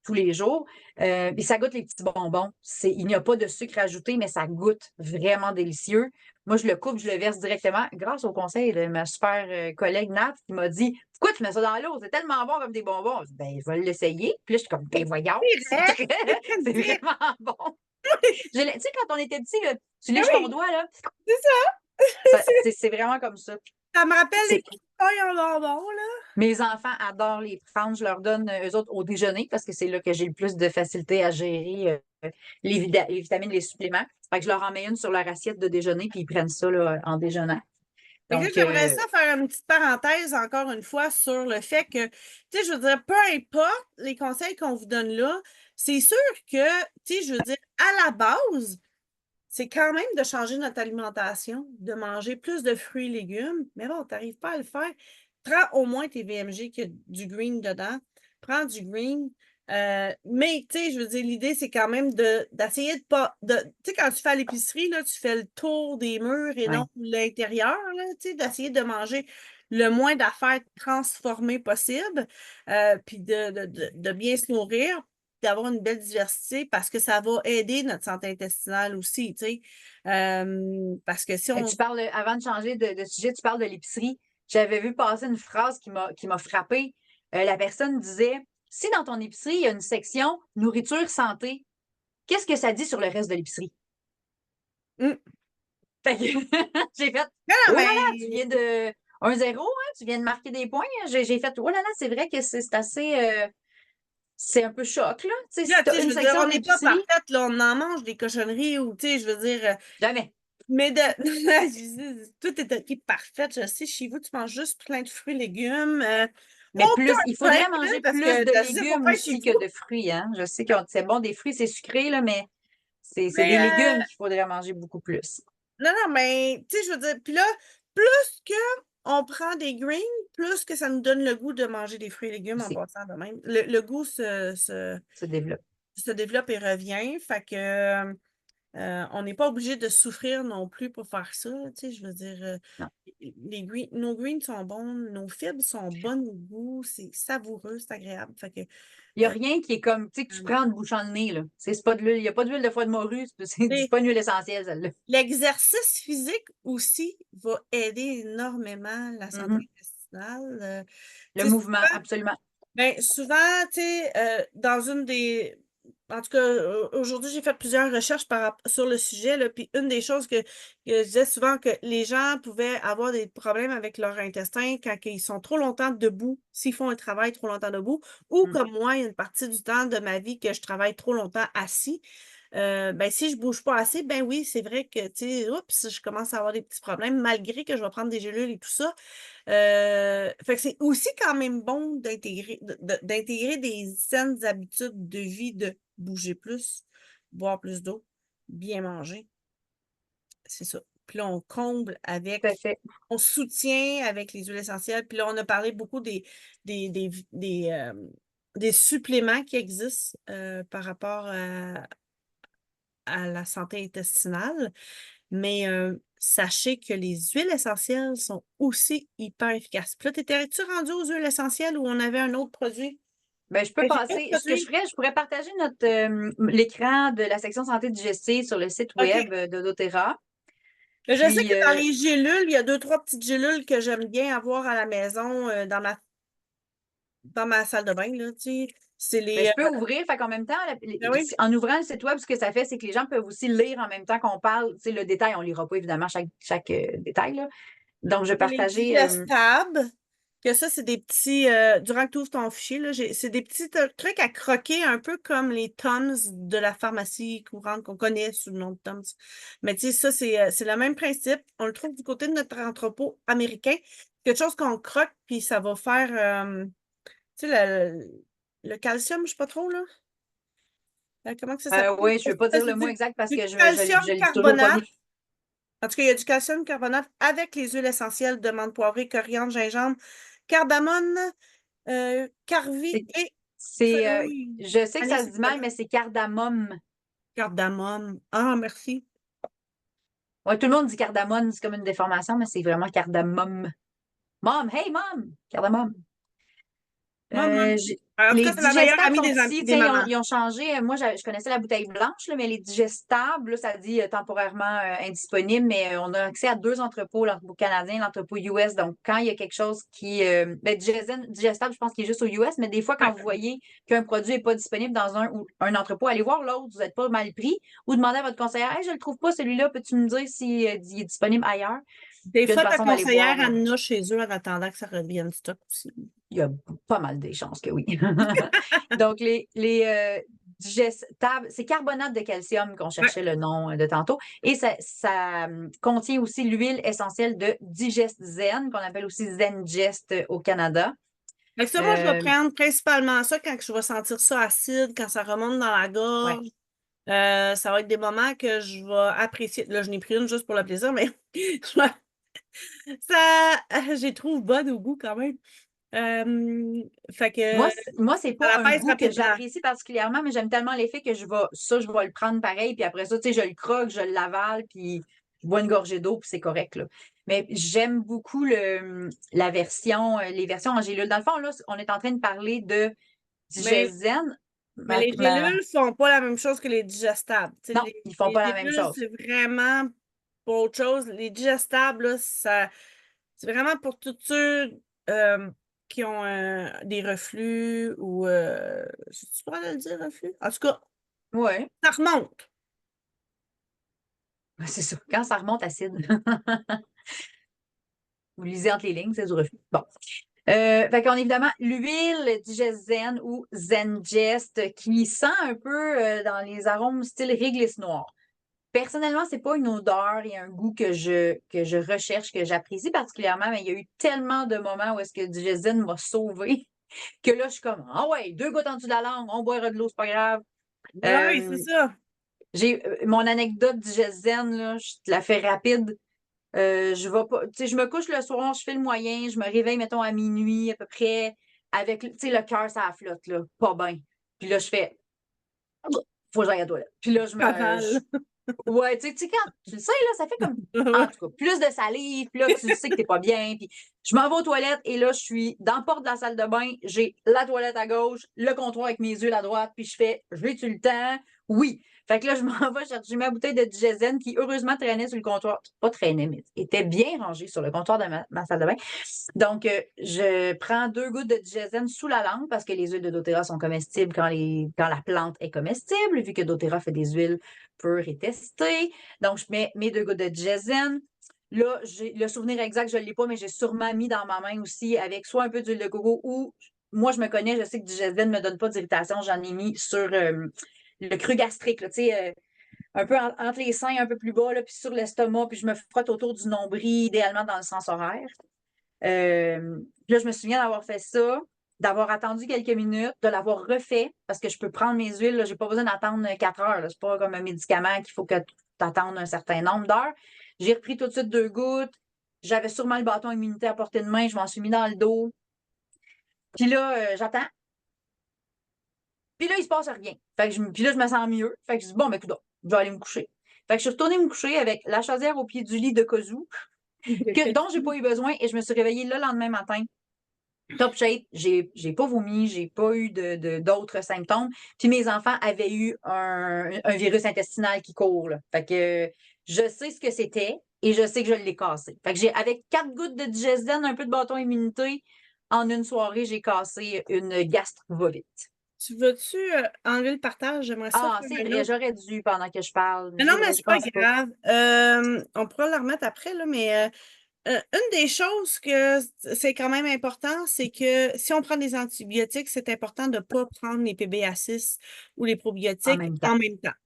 tous les jours. Et ça goûte les petits bonbons. Il n'y a pas de sucre ajouté, mais ça goûte vraiment délicieux. Moi, je le coupe, je le verse directement grâce au conseil de ma super collègue Nat qui m'a dit pourquoi tu mets ça dans l'eau? C'est tellement bon comme des bonbons. Je dis, ben, je vais l'essayer. Puis là, je suis comme, ben voyons, c'est vraiment bon. Tu sais, quand on était petit, là, tu Ah lèches ton oui, doigt, là, c'est ça. c'est vraiment comme ça. Ça me rappelle les C'est petites feuilles en bonbons, là. Mes enfants adorent les prendre. Je leur donne, eux autres, au déjeuner parce que c'est là que j'ai le plus de facilité à gérer les vitamines, les suppléments. Fait que je leur en mets une sur leur assiette de déjeuner puis ils prennent ça là, en déjeunant. Fait que là, Donc, j'aimerais ça faire une petite parenthèse encore une fois sur le fait que, tu sais, je veux dire, peu importe les conseils qu'on vous donne là, c'est sûr que, tu sais, je veux dire, à la base, c'est quand même de changer notre alimentation, de manger plus de fruits et légumes. Mais bon, tu n'arrives pas à le faire. prends au moins tes VMG qui a du green dedans. Prends du green. Mais, tu sais, je veux dire, l'idée, c'est quand même d'essayer de pas. Tu sais, quand tu fais à l'épicerie, là, tu fais le tour des murs et Ouais. non l'intérieur, là, tu sais, d'essayer de manger le moins d'affaires transformées possible, puis de bien se nourrir, d'avoir une belle diversité parce que ça va aider notre santé intestinale aussi, tu sais. Parce que si on. Tu parles, avant de changer de sujet, tu parles de l'épicerie. J'avais vu passer une phrase qui m'a frappée. La personne disait, si dans ton épicerie, il y a une section nourriture santé, qu'est-ce que ça dit sur le reste de l'épicerie? Hum. Fait que j'ai fait, Non, oh là là, tu mais viens de 1-0, hein, tu viens de marquer des points. J'ai fait, oh là là, c'est vrai que c'est assez, c'est un peu choc, là. Tu sais, là, si tu tu as sais, je une veux dire, section on n'est pas d'épicerie, parfaite, là, on en mange des cochonneries ou, tu sais, je veux dire, jamais. mais tout est OK, parfait. Je sais, chez vous, tu manges juste plein de fruits et légumes. Mais Aucun plus, il pain, faudrait là, manger parce plus que de t'as zéro légumes pain chez aussi vous. que de fruits, hein. Je sais que c'est bon, des fruits, c'est sucré, là, mais c'est Mais des légumes qu'il faudrait manger beaucoup plus. non, non, mais tu sais, je veux dire, puis là, plus que on prend des greens, plus que ça nous donne le goût de manger des fruits et légumes en Aussi, passant de même. Le goût se développe. se développe et revient. Fait que on n'est pas obligé de souffrir non plus pour faire ça. Tu sais, je veux dire, Non. nos greens sont bons, nos fibres sont bonnes au goût, c'est savoureux, c'est agréable. Fait que Il n'y a euh, rien qui est comme, tu sais, que tu euh, prends en te bouchant le nez, là. C'est pas de l'huile, il n'y a pas d'huile de foie de morue, c'est et pas une huile essentielle, celle-là. l'exercice physique aussi va aider énormément la santé Mhm. intestinale. Le Tu sais, mouvement, absolument. souvent, tu sais, dans une des. En tout cas, aujourd'hui, j'ai fait plusieurs recherches sur le sujet, là, puis une des choses que je disais souvent que les gens pouvaient avoir des problèmes avec leur intestin quand ils sont trop longtemps debout, s'ils font un travail trop longtemps debout, ou Mm. comme moi, il y a une partie du temps de ma vie que je travaille trop longtemps assis. Ben, si je bouge pas assez, ben oui, c'est vrai que, tu sais, oups, je commence à avoir des petits problèmes, malgré que je vais prendre des gélules et tout ça. Fait que c'est aussi quand même bon d'intégrer des saines habitudes de vie, de bouger plus, boire plus d'eau, bien manger. C'est ça. Puis là, on comble Tout à avec, fait. on soutient avec les huiles essentielles. Puis là, on a parlé beaucoup des, des, des, euh, des suppléments qui existent par rapport à la santé intestinale. Mais sachez que les huiles essentielles sont aussi hyper efficaces. Puis là, t'étais-tu rendu aux huiles essentielles où on avait un autre produit? Ben, je peux Ben, j'ai d'autres passer. Ce que je produits. ferais, je pourrais partager l'écran de la section santé digestive sur le site OK. web de doTERRA. Je sais Puis, que dans les gélules, il y a deux, trois petites gélules que j'aime bien avoir à la maison, dans ma salle de bain, là, tu sais. C'est ben, les. je peux ouvrir. Fait qu'en même temps, Ben oui. en ouvrant le site web, ce que ça fait, c'est que les gens peuvent aussi lire en même temps qu'on parle. Tu sais, le détail, on ne lira pas évidemment chaque détail, là. Donc, je vais C'est les partager. digestables. Que ça, c'est des petits. Durant que tu ouvres ton fichier, là, c'est des petits trucs à croquer, un peu comme les Tums de la pharmacie courante qu'on connaît sous le nom de Tums. Mais tu sais, ça, c'est le même principe. On le trouve du côté de notre entrepôt américain. Quelque chose qu'on croque, puis ça va faire. Tu sais, le calcium, je sais pas trop, là. Comment que ça s'appelle? Oui, je ne vais pas dire C'est le mot exact parce du que calcium je l'ai toujours pas carbonate. mis. En tout cas, il y a du calcium carbonate avec les huiles essentielles de menthe poivrée, coriandre, gingembre, cardamone, carvi C'est, et fenouil. je sais que ça Anis se et dit mal, cannelle. mais c'est cardamome. Cardamome. Ah, merci. Ouais, tout le monde dit cardamone, c'est comme une déformation, mais c'est vraiment cardamome. Mom, hey mom! Cardamome. Maman. Euh, En tout les cas, c'est la meilleure digestables amie sont ici, tu des sais, mamans. ils ont changé. Moi, je connaissais la bouteille blanche, là, mais les digestables, là, ça dit temporairement indisponible, mais on a accès à deux entrepôts, l'entrepôt canadien et l'entrepôt US. Donc, quand il y a quelque chose qui. Ben, digestable, je pense qu'il est juste aux US, mais des fois, quand Ouais. vous voyez qu'un produit n'est pas disponible dans un ou un entrepôt, allez voir l'autre, vous n'êtes pas mal pris, ou demandez à votre conseillère, hey, je ne le trouve pas, celui-là, peux-tu me dire s'il est disponible ailleurs? Des Puis, il y a une fois, ta façon d'aller conseillère, voir. elle en a chez eux en attendant que ça revienne stock aussi. Il y a pas mal des chances que oui. Donc, les digestables, c'est carbonate de calcium qu'on Ouais. cherchait le nom de tantôt. Et ça contient aussi l'huile essentielle de Digest Zen, qu'on appelle aussi Zengest au Canada. Fait que ça, moi, je vais Euh, prendre principalement ça quand je vais sentir ça acide, quand ça remonte dans la ouais. gorge. Ça va être des moments que je vais apprécier. Là, je n'ai pris une juste pour le plaisir, mais je vais Ça, j'ai trouve bonne au goût quand même. Fait que Moi, c'est ça pas la un pèse goût que rapidement. j'apprécie particulièrement, mais j'aime tellement l'effet que je vais le prendre pareil, puis après ça, tu sais, je le croque, je l'avale, puis je bois une gorgée d'eau, puis c'est correct, là. Mais j'aime beaucoup la version, les versions en gélule. Dans le fond, là, on est en train de parler de Mais, Digesen. mais les gélules font pas la même chose que les digestables. Tu sais, Non, ils font les pas la même gélules, chose. c'est vraiment pour autre chose. Les digestables, là, c'est vraiment pour tous ceux qui ont des reflux ou tu pourrais le dire, reflux? En tout cas, Ouais, ça remonte. c'est ça. Quand ça remonte acide. Vous lisez entre les lignes, c'est du reflux. Bon. Fait qu'on a évidemment l'huile Digezen ou Zengest qui sent un peu dans les arômes style réglisse noire. Personnellement, c'est pas une odeur et un goût que je recherche, que j'apprécie particulièrement, mais il y a eu tellement de moments où est-ce que Digezen m'a sauvé que là, je suis comme, ah ouais, 2 gouttes en dessous de la langue, on boira de l'eau, c'est pas grave. Ah oui, c'est ça. Mon anecdote Digezen, là, je te la fais rapide. Je vais pas, tu sais, je me couche le soir, je fais le moyen, je me réveille, mettons, à minuit à peu près, avec, tu sais, le cœur, ça flotte, là, pas bien. Puis là, je fais, faut que j'aille à la toilette. Puis là, Aval. ouais, tu sais, quand tu le sais, là, ça fait comme, en tout cas, plus de salive, puis là, tu sais que t'es pas bien, puis je m'en vais aux toilettes, et là, je suis dans la porte de la salle de bain, j'ai la toilette à gauche, le comptoir avec mes yeux à droite, puis je fais, j'ai-tu le temps? Oui. Fait que là, je m'en vais chercher ma bouteille de Digesen qui, heureusement, traînait sur le comptoir. Pas traînait, mais était bien rangée sur le comptoir de ma salle de bain. Donc, je prends 2 gouttes de Digesen sous la langue parce que les huiles de doTERRA sont comestibles quand la plante est comestible, vu que doTERRA fait des huiles pures et testées. Donc, je mets mes 2 gouttes de Digesen. Là, le souvenir exact, je ne l'ai pas, mais j'ai sûrement mis dans ma main aussi avec soit un peu d'huile de coco ou moi, je me connais, je sais que Digesen ne me donne pas d'irritation. J'en ai mis sur le cru gastrique, là, tu sais, un peu entre les seins, un peu plus bas, là, puis sur l'estomac, puis je me frotte autour du nombril, idéalement dans le sens horaire. Là, je me souviens d'avoir fait ça, d'avoir attendu quelques minutes, de l'avoir refait, parce que je peux prendre mes huiles, je n'ai pas besoin d'attendre 4 heures. C'est pas comme un médicament qu'il faut que tu attendes un certain nombre d'heures. J'ai repris tout de suite 2 gouttes. J'avais sûrement le bâton immunitaire à portée de main, je m'en suis mis dans le dos. Puis là, j'attends. Puis là, il se passe rien. Puis là, je me sens mieux. Fait que je dis, bon, mais écoute, je vais aller me coucher. Fait que je suis retournée me coucher avec la chaudière au pied du lit de Kozu, dont j'ai pas eu besoin, et je me suis réveillée le lendemain matin top shape, j'ai pas vomi, j'ai pas eu d'autres symptômes. Puis mes enfants avaient eu un virus intestinal qui court, là. Fait que je sais ce que c'était et je sais que je l'ai cassé. Fait que avec 4 gouttes de Digesen, un peu de bâton immunité, en une soirée, j'ai cassé une gastro-vovite. Tu veux-tu enlever le partage? J'aimerais ça Ah, faire c'est un vrai, autre. j'aurais dû pendant que je parle, mais Mais non, c'est mais vrai, j'y c'est pas pense pas. grave. On pourra la remettre après, là, mais une des choses que c'est quand même important, c'est que si on prend des antibiotiques, c'est important de ne pas prendre les PBA6 ou les En probiotiques même temps. en même temps,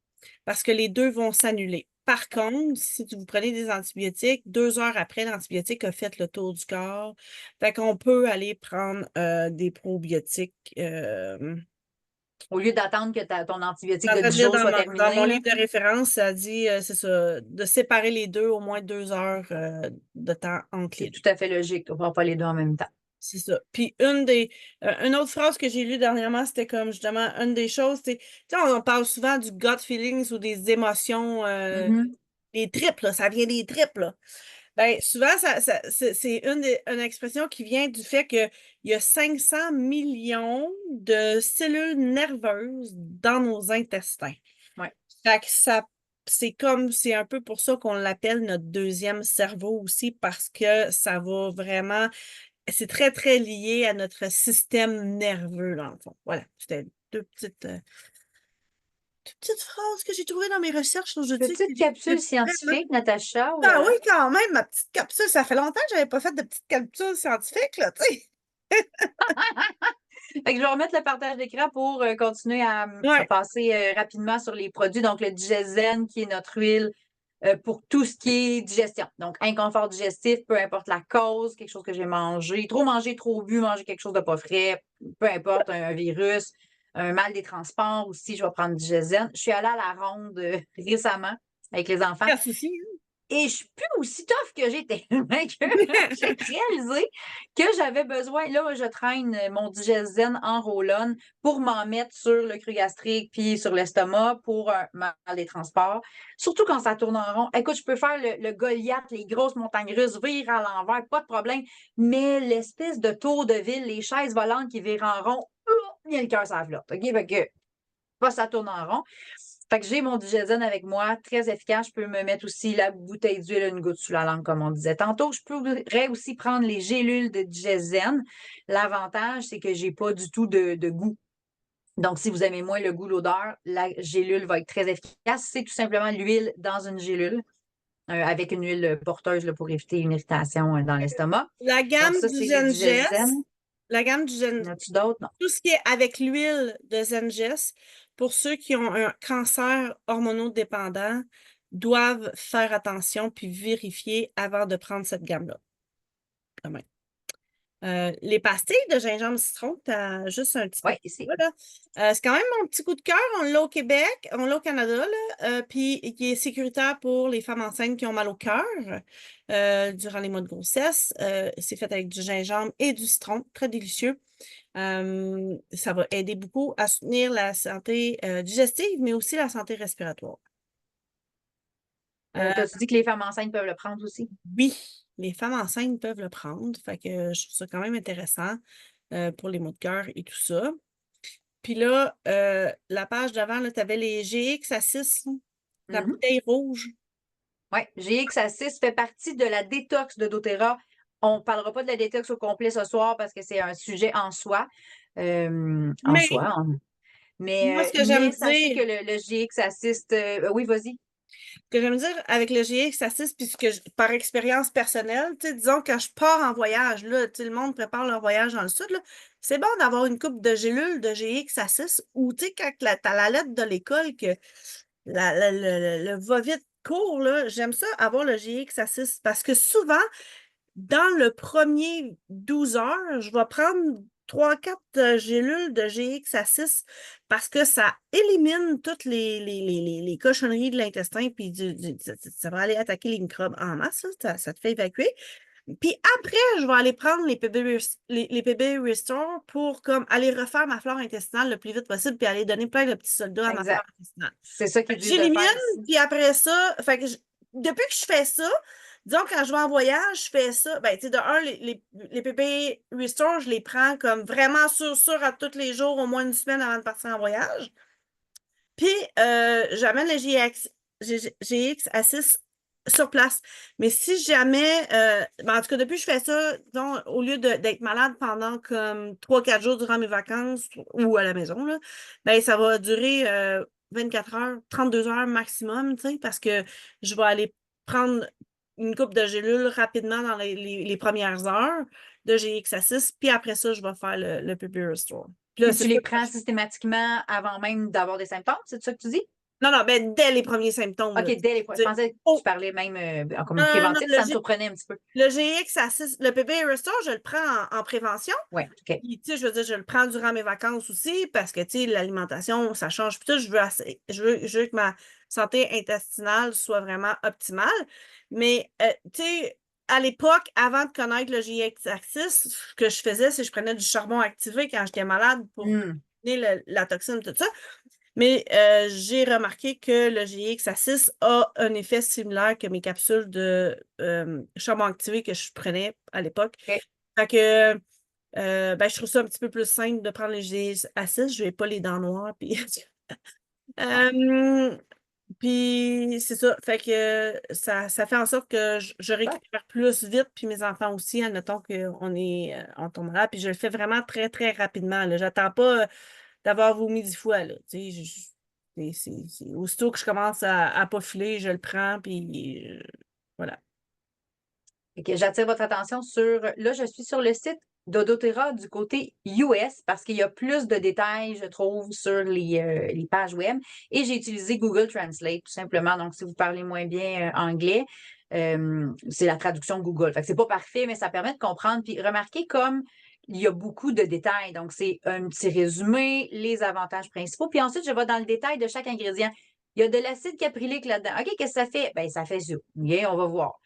parce que les deux vont s'annuler. Par contre, si vous prenez des antibiotiques, 2 heures après, l'antibiotique a fait le tour du corps. Fait qu'on peut aller prendre des probiotiques. Au lieu d'attendre que ton Je suis antibiotique en de train de 10 lire jours soit dans mon terminé, là. livre de référence, ça dit, c'est ça, de séparer les deux au moins 2 heures de temps entre les C'est deux. tout à fait logique. On ne prend pas les deux en même temps. C'est ça. Puis une autre phrase que j'ai lue dernièrement, c'était comme justement une des choses, tu sais, on parle souvent du gut feelings ou des émotions, Mhm. des tripes, là, ça vient des tripes, là. Ben, souvent, c'est une expression qui vient du fait qu'il y a 500 millions de cellules nerveuses dans nos intestins. Ouais. Fait que c'est un peu pour ça qu'on l'appelle notre deuxième cerveau aussi, parce que ça va vraiment, c'est très, très lié à notre système nerveux, dans le fond. Voilà, c'était deux petites phrases que j'ai trouvées dans mes recherches aujourd'hui. Petite capsule scientifique, Natacha, oh là Ah oui, là. quand même, ma petite capsule. Ça fait longtemps que j'avais pas fait de petite capsule scientifique, là, tu sais. Fait que je vais remettre le partage d'écran pour continuer à Ouais. passer rapidement sur les produits. Donc, le Digesène, qui est notre huile pour tout ce qui est digestion. Donc, inconfort digestif, peu importe la cause, quelque chose que j'ai mangé, trop mangé, trop bu, manger quelque chose de pas frais, peu importe, un virus, un mal des transports aussi, je vais prendre Digesène. Je suis allée à la ronde récemment avec les enfants. Pas de souci, hein. Et je suis plus aussi tough que j'étais. Que j'ai réalisé que j'avais besoin. Là, je traîne mon Digeszen en roll-on pour m'en mettre sur le cru gastrique puis sur l'estomac pour mal des transports. Surtout quand ça tourne en rond. Écoute, je peux faire le Goliath, les grosses montagnes russes, vire à l'envers, pas de problème. Mais l'espèce de tour de ville, les chaises volantes qui virent en rond, il y a le cœur sur la flotte. OK? Fait que pas ça tourne en rond. Fait que j'ai mon Digeszen avec moi, très efficace. Je peux me mettre aussi la bouteille d'huile, une goutte sous la langue, comme on disait tantôt. Je pourrais aussi prendre les gélules de Digeszen. L'avantage, c'est que j'ai pas du tout de goût. Donc, si vous aimez moins le goût, l'odeur, la gélule va être très efficace. C'est tout simplement l'huile dans une gélule, avec une huile porteuse là, pour éviter une irritation dans l'estomac. La Donc, gamme ça, du c'est le Zengest, Digeszen. la gamme du Y en a-tu d'autres? Non. tout ce qui est avec l'huile de Zengest, pour ceux qui ont un cancer hormonodépendant, doivent faire attention puis vérifier avant de prendre cette gamme-là. Quand même. Les pastilles de gingembre citron, tu as juste un petit peu. Oui, ici. Voilà. C'est quand même mon petit coup de cœur. On l'a au Québec, on l'a au Canada, là, puis qui est sécuritaire pour les femmes enceintes qui ont mal au cœur durant les mois de grossesse. C'est fait avec du gingembre et du citron, très délicieux. Ça va aider beaucoup à soutenir la santé digestive, mais aussi la santé respiratoire. T'as-tu dit que les femmes enceintes peuvent le prendre aussi? Oui, les femmes enceintes peuvent le prendre. Fait que je trouve ça quand même intéressant pour les maux de cœur et tout ça. Puis là, la page d'avant, tu avais les GX à 6, la bouteille rouge. Oui, GX6 fait partie de la détox de doTERRA. On ne parlera pas de la détox au complet ce soir parce que c'est un sujet en soi. Mais Moi, ce que j'aime sachez dire, que le GX assiste. Oui, vas-y. ce que j'aime dire avec le GX Assist, puisque par expérience personnelle, disons, quand je pars en voyage, là, le monde prépare leur voyage dans le sud, là, c'est bon d'avoir une coupe de gélules de GX Assist ou, quand tu as la lettre de l'école que le va-vite court, là, j'aime ça avoir le GX Assist parce que souvent, dans le premier 12 heures, je vais prendre 3-4 gélules de GX à 6 parce que ça élimine toutes les cochonneries de l'intestin, puis ça va aller attaquer les microbes en masse, là, ça te fait évacuer. Puis après, je vais aller prendre les PB Restore pour comme aller refaire ma flore intestinale le plus vite possible, puis aller donner plein de petits soldats à ma flore Exact. intestinale. C'est ça qu'ils disent de J'élimine, faire. puis après ça, fait que depuis que je fais ça, disons, quand je vais en voyage, je fais ça. Ben, tu sais, de un, les PP Restore, je les prends comme vraiment sûr à tous les jours, au moins une semaine avant de partir en voyage. Puis, j'amène le GX à 6 sur place. Mais si jamais, ben, en tout cas, depuis que je fais ça, disons, au lieu d'être malade pendant comme 3-4 jours durant mes vacances ou à la maison, là, ben, ça va durer 24 heures, 32 heures maximum, tu sais, parce que je vais aller prendre une coupe de gélules rapidement dans les premières heures de GX à 6, puis après ça, je vais faire le PP Restore. Puis là, Puis tu les prends systématiquement avant même d'avoir des symptômes, c'est ça que tu dis? non, ben dès les premiers symptômes. OK, Là, dès les. Je pensais que tu parlais même comme une non, préventive, ça me surprenait un petit peu. le GX le PB Restore, je le prends en prévention. Oui, OK. Puis, je veux dire, je le prends durant mes vacances aussi parce que, l'alimentation, ça change. Puis je veux que ma santé intestinale soit vraiment optimale. Mais, à l'époque, avant de connaître le GX Axis, ce que je faisais, c'est que je prenais du charbon activé quand j'étais malade pour éliminer la toxine, tout ça. Mais j'ai remarqué que le GX à 6 a un effet similaire que mes capsules de charbon activé que je prenais à l'époque. Okay. Fait que ben, je trouve ça un petit peu plus simple de prendre les GX à 6. Je n'ai pas les dents noires. Puis, puis c'est ça. Fait que ça fait en sorte que je récupère plus vite. Puis mes enfants aussi, admettons qu'on tombe malade. Puis je le fais vraiment très, très rapidement. Je n'attends pas d'avoir vomi 10 fois. Là. Aussitôt que je commence à pas filer, je le prends, puis voilà. Okay, j'attire votre attention sur. Là, je suis sur le site d'Odoterra du côté US parce qu'il y a plus de détails, je trouve, sur les pages web. Et j'ai utilisé Google Translate, tout simplement. Donc, si vous parlez moins bien anglais, c'est la traduction Google. Fait que c'est pas parfait, mais ça permet de comprendre. Puis remarquez comme il y a beaucoup de détails. Donc, c'est un petit résumé, les avantages principaux. Puis ensuite, je vais dans le détail de chaque ingrédient. Il y a de l'acide caprylique là-dedans. OK, qu'est-ce que ça fait? Ben, ça fait ça. OK, on va voir.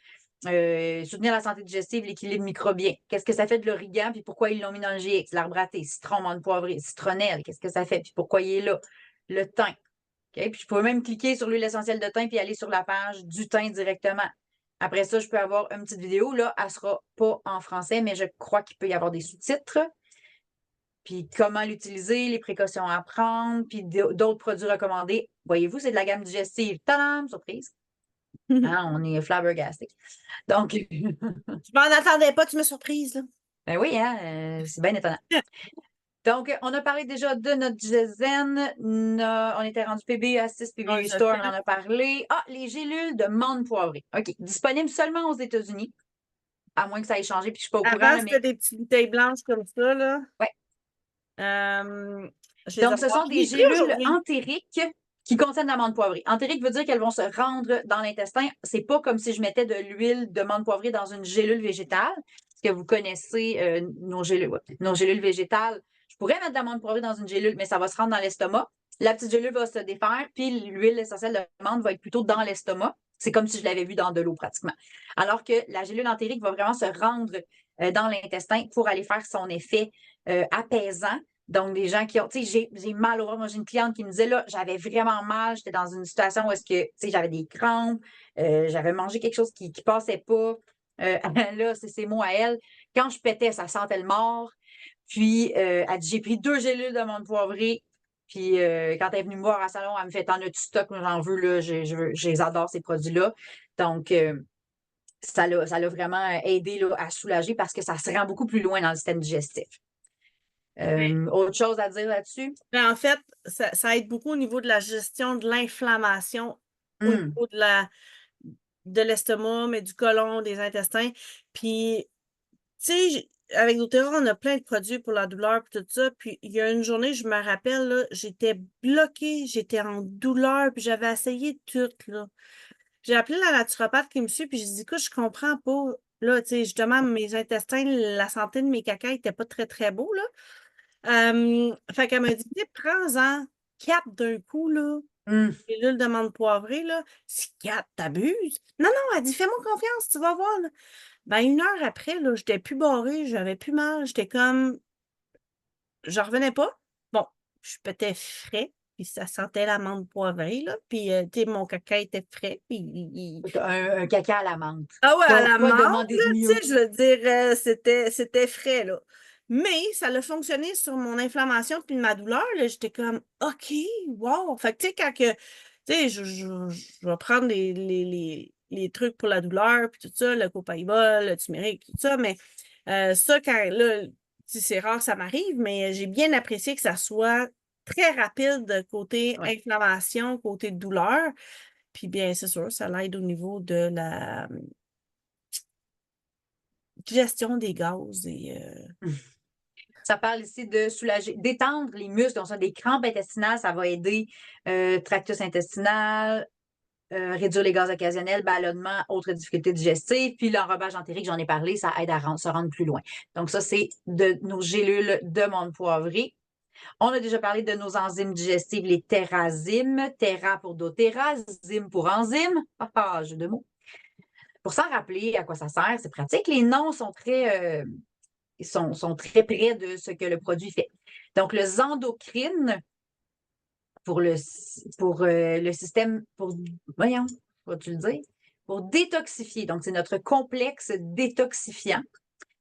Soutenir la santé digestive, l'équilibre microbien. Qu'est-ce que ça fait de l'origan, puis pourquoi ils l'ont mis dans le GX? L'arbre à thé, citron, menthe poivrée, citronnelle, qu'est-ce que ça fait, puis pourquoi il est là? Le thym. OK? Puis je peux même cliquer sur l'huile essentielle de thym puis aller sur la page du thym directement. Après ça, je peux avoir une petite vidéo. Là, elle ne sera pas en français, mais je crois qu'il peut y avoir des sous-titres. Puis comment l'utiliser, les précautions à prendre, puis d'autres produits recommandés. Voyez-vous, c'est de la gamme digestive. Tadam! Surprise! Hein, on est flabbergasté. Donc, Je m'en attendais pas, tu m'as surprise, là. ben oui, hein, c'est bien étonnant. Donc, on a parlé déjà de notre diésène. On était rendu PBA6, On PBU les a Store, on en fait. a parlé. Ah, les gélules de menthe poivrée. OK. Disponibles seulement aux États-Unis, à moins que ça ait changé, puis je ne suis pas au courant, Avant, là, c'était mais des petites bouteilles blanches comme ça, là. ouais. Je les ai Donc, ce sont je des l'ai pris gélules aujourd'hui. entériques qui contiennent de la menthe poivrée. Entérique veut dire qu'elles vont se rendre dans l'intestin. C'est pas comme si je mettais de l'huile de menthe poivrée dans une gélule végétale. Parce que vous connaissez nos gélules végétales. Je pourrais mettre de la menthe poivrée dans une gélule, mais ça va se rendre dans l'estomac. La petite gélule va se défaire, puis l'huile essentielle de menthe va être plutôt dans l'estomac. C'est comme si je l'avais vu dans de l'eau pratiquement. Alors que la gélule entérique va vraiment se rendre dans l'intestin pour aller faire son effet apaisant. Donc, des gens qui ont, tu sais, j'ai mal au ventre. Moi, j'ai une cliente qui me disait, là, j'avais vraiment mal. J'étais dans une situation où est-ce que, tu sais, j'avais des crampes, j'avais mangé quelque chose qui passait pas. Là, c'est ses mots à elle. Quand je pétais, ça sentait le mort. Puis, elle dit, j'ai pris 2 gélules de menthe poivrée. Puis, quand elle est venue me voir à salon, elle me fait, t'en as-tu stock? Moi, j'en veux, là. Je les adore, ces produits-là. Donc, ça l'a vraiment aidé là, à soulager parce que ça se rend beaucoup plus loin dans le système digestif. Autre chose à dire là-dessus? Ben, en fait, ça aide beaucoup au niveau de la gestion de l'inflammation, au niveau de l'estomac, mais du côlon, des intestins. Puis, tu sais, avec doTERRA, on a plein de produits pour la douleur et tout ça. Puis, il y a une journée, je me rappelle, là, j'étais bloquée, j'étais en douleur, puis j'avais essayé tout, là. J'ai appelé la naturopathe qui me suit, puis j'ai dit, écoute, je comprends pas. Là, tu sais, justement, mes intestins, la santé de mes caca n'était pas très, très beau, là. Fait qu'elle m'a dit, tu sais, prends-en 4 d'un coup, là. Hum. Pilule de menthe poivrée, là. Si 4, t'abuses. Non, non, elle dit, fais-moi confiance, tu vas voir, là. Ben, 1 heure après, là, j'étais plus barrée, j'avais plus mal, j'étais comme, je revenais pas. Bon, je pétais frais, puis ça sentait la menthe poivrée, là. Puis, tu sais, mon caca était frais, puis Un caca à la menthe. ah ouais, à la Pas menthe, demander là, de tu mieux. sais, je veux dire, c'était frais, là. Mais ça a fonctionné sur mon inflammation puis ma douleur, là. J'étais comme, OK, wow. Fait que, tu sais, quand que, tu sais, je vais prendre les trucs pour la douleur puis tout ça, le copaïbol, le turmeric, tout ça, mais ça, quand, là, tu sais, c'est rare que ça m'arrive, mais j'ai bien apprécié que ça soit très rapide côté Ouais. inflammation, côté douleur. Puis bien, c'est sûr, ça l'aide au niveau de la gestion des gaz et Ça parle ici de soulager, d'étendre les muscles. Donc, ça, des crampes intestinales, ça va aider tractus intestinal, réduire les gaz occasionnels, ballonnement, autres difficultés digestives. Puis l'enrobage entérique, j'en ai parlé, ça aide à se rendre plus loin. Donc, ça, c'est de nos gélules de menthe poivrée. On a déjà parlé de nos enzymes digestives, les terrazymes. Terra pour doTERRA, zyme pour enzyme. Jeu de mots. Pour s'en rappeler à quoi ça sert, c'est pratique. Les noms sont sont très près de ce que le produit fait. Donc, le zendocrine pour le système, voyons, vas-tu le dire? Pour détoxifier. Donc, c'est notre complexe détoxifiant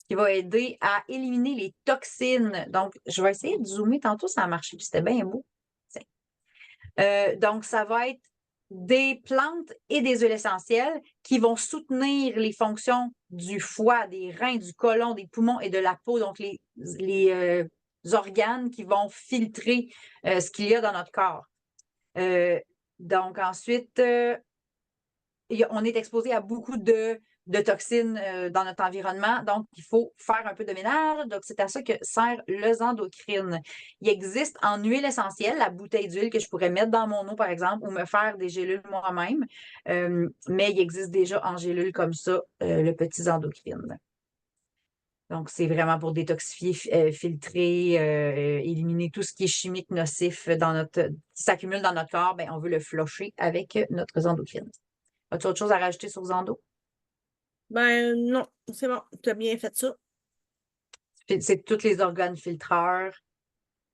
qui va aider à éliminer les toxines. Donc, je vais essayer de zoomer. Tantôt, ça a marché, puis c'était bien beau. Donc, ça va être des plantes et des huiles essentielles qui vont soutenir les fonctions du foie, des reins, du côlon, des poumons et de la peau, donc les organes qui vont filtrer ce qu'il y a dans notre corps. Donc, ensuite, on est exposé à beaucoup de toxines dans notre environnement, donc il faut faire un peu de ménage. Donc, c'est à ça que sert le zendocrine. Il existe en huile essentielle, la bouteille d'huile que je pourrais mettre dans mon eau, par exemple, ou me faire des gélules moi-même. Mais il existe déjà en gélule comme ça, le petit zendocrine. Donc, c'est vraiment pour détoxifier, filtrer, éliminer tout ce qui est chimique nocif qui s'accumule dans notre corps. Ben, on veut le flusher avec notre Zendocrine. As-tu autre chose à rajouter sur Zendo? Ben non, c'est bon, tu as bien fait ça. C'est tous les organes filtreurs.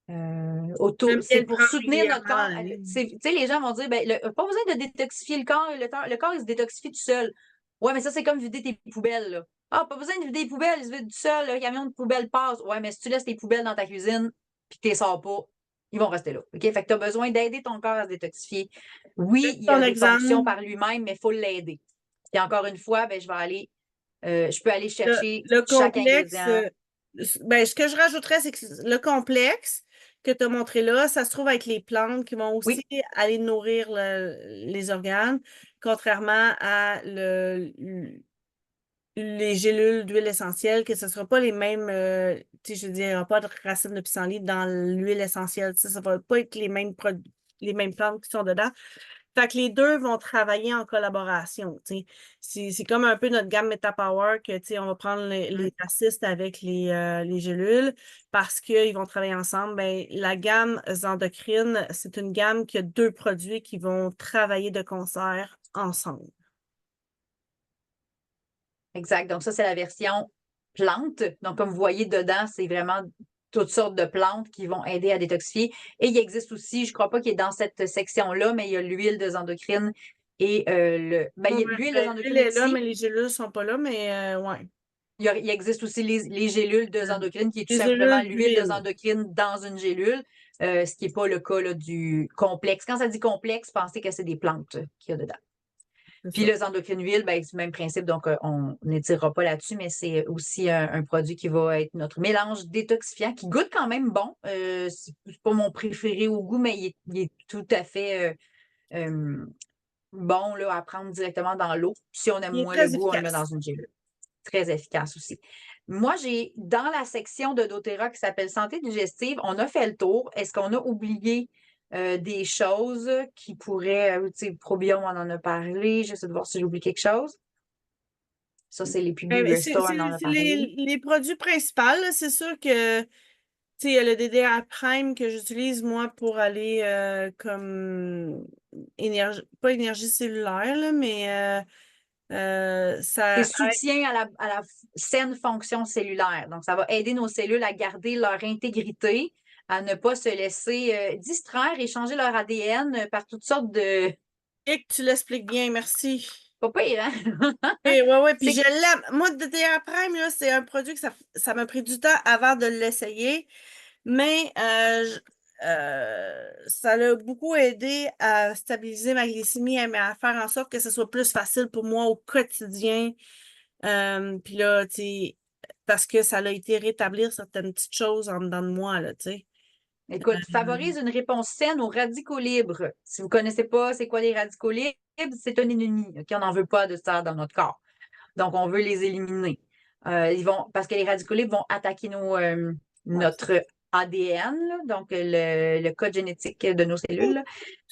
J'aime bien C'est le pour prendre soutenir notre régulièrement, corps. hein. Tu sais, les gens vont dire, ben, pas besoin de détoxifier le corps. Le corps, il se détoxifie tout seul. Ouais, mais ça, c'est comme vider tes poubelles, là. Ah, pas besoin de vider les poubelles, ils se vident tout seul. Le camion de poubelles passe. Ouais, mais si tu laisses tes poubelles dans ta cuisine puis que tu les sors pas, ils vont rester là. OK? Fait que tu as besoin d'aider ton corps à se détoxifier. Oui, il y a Ton des fonctions exemple, par lui-même, mais il faut l'aider. Et encore une fois, ben, je peux aller chercher le chaque complexe, ingrédient. ben, ce que je rajouterais, c'est que le complexe que tu as montré là, ça se trouve avec les plantes qui vont aussi Oui, aller nourrir les organes, contrairement à les gélules d'huile essentielle, que ce ne sera pas les mêmes, tu sais, je veux dire, il n'y aura pas de racines de pissenlit dans l'huile essentielle. Ça ne va pas être les mêmes plantes qui sont dedans. Fait que les deux vont travailler en collaboration, tu sais. C'est comme un peu notre gamme MetaPower que, tu sais, on va prendre les assistes avec les gélules parce qu'ils vont travailler ensemble. Ben, la gamme Zendocrine, c'est une gamme qui a deux produits qui vont travailler de concert ensemble. exact. Donc, ça, c'est la version plante. Donc, comme vous voyez dedans, c'est vraiment toutes sortes de plantes qui vont aider à détoxifier. Et il existe aussi, je ne crois pas qu'il est dans cette section-là, mais il y a l'huile de Zendocrine et ben, il y a Ouais, l'huile de ben, l'huile Zendocrine est là, aussi. mais les gélules ne sont pas là, mais ouais. Il existe aussi les gélules de Zendocrine, qui est tout Les simplement gélules l'huile de d'huile. Zendocrine dans une gélule, ce qui n'est pas le cas là, du complexe. Quand ça dit complexe, pensez que c'est des plantes qu'il y a dedans. C'est Puis ça. le Zendocrine huile, ben, c'est le même principe, donc on n'étirera pas là-dessus, mais c'est aussi un produit qui va être notre mélange détoxifiant, qui goûte quand même bon. C'est pas mon préféré au goût, mais il est tout à fait bon là, à prendre directement dans l'eau. Si on aime Il est moins le très goût, on le met dans efficace. une gélule. Très efficace aussi. Moi, j'ai dans la section de doTERRA qui s'appelle Santé digestive, on a fait le tour. Est-ce qu'on a oublié des choses qui pourraient, tu sais, Probiome, on en a parlé. J'essaie de voir si j'ai oublié quelque chose. Ça, c'est les Ben, Publi Restore, on en a c'est parlé. les produits principaux, là. C'est sûr que tu sais, il y a le DDA Prime que j'utilise moi pour aller comme énergie, pas énergie cellulaire, là, mais C'est ça soutien à la saine fonction cellulaire. Donc, ça va aider nos cellules à garder leur intégrité, à ne pas se laisser distraire et changer leur ADN par toutes sortes de. et que tu l'expliques bien, merci. Pas pire, hein? Et ouais, ouais, puis je C'est l'aime. Moi, DDA Prime, là, c'est un produit que ça m'a pris du temps avant de l'essayer, mais ça l'a beaucoup aidé à stabiliser ma glycémie, à faire en sorte que ce soit plus facile pour moi au quotidien. Puis là, tu sais, parce que ça a été rétablir certaines petites choses en dedans de moi, là, tu sais. Écoute, favorise une réponse saine aux radicaux libres. Si vous ne connaissez pas c'est quoi les radicaux libres, c'est un ennemi. OK? On n'en veut pas de ça dans notre corps. Donc, on veut les éliminer. Parce que les radicaux libres vont attaquer Ouais. notre ADN, là, donc le code génétique de nos cellules. Là.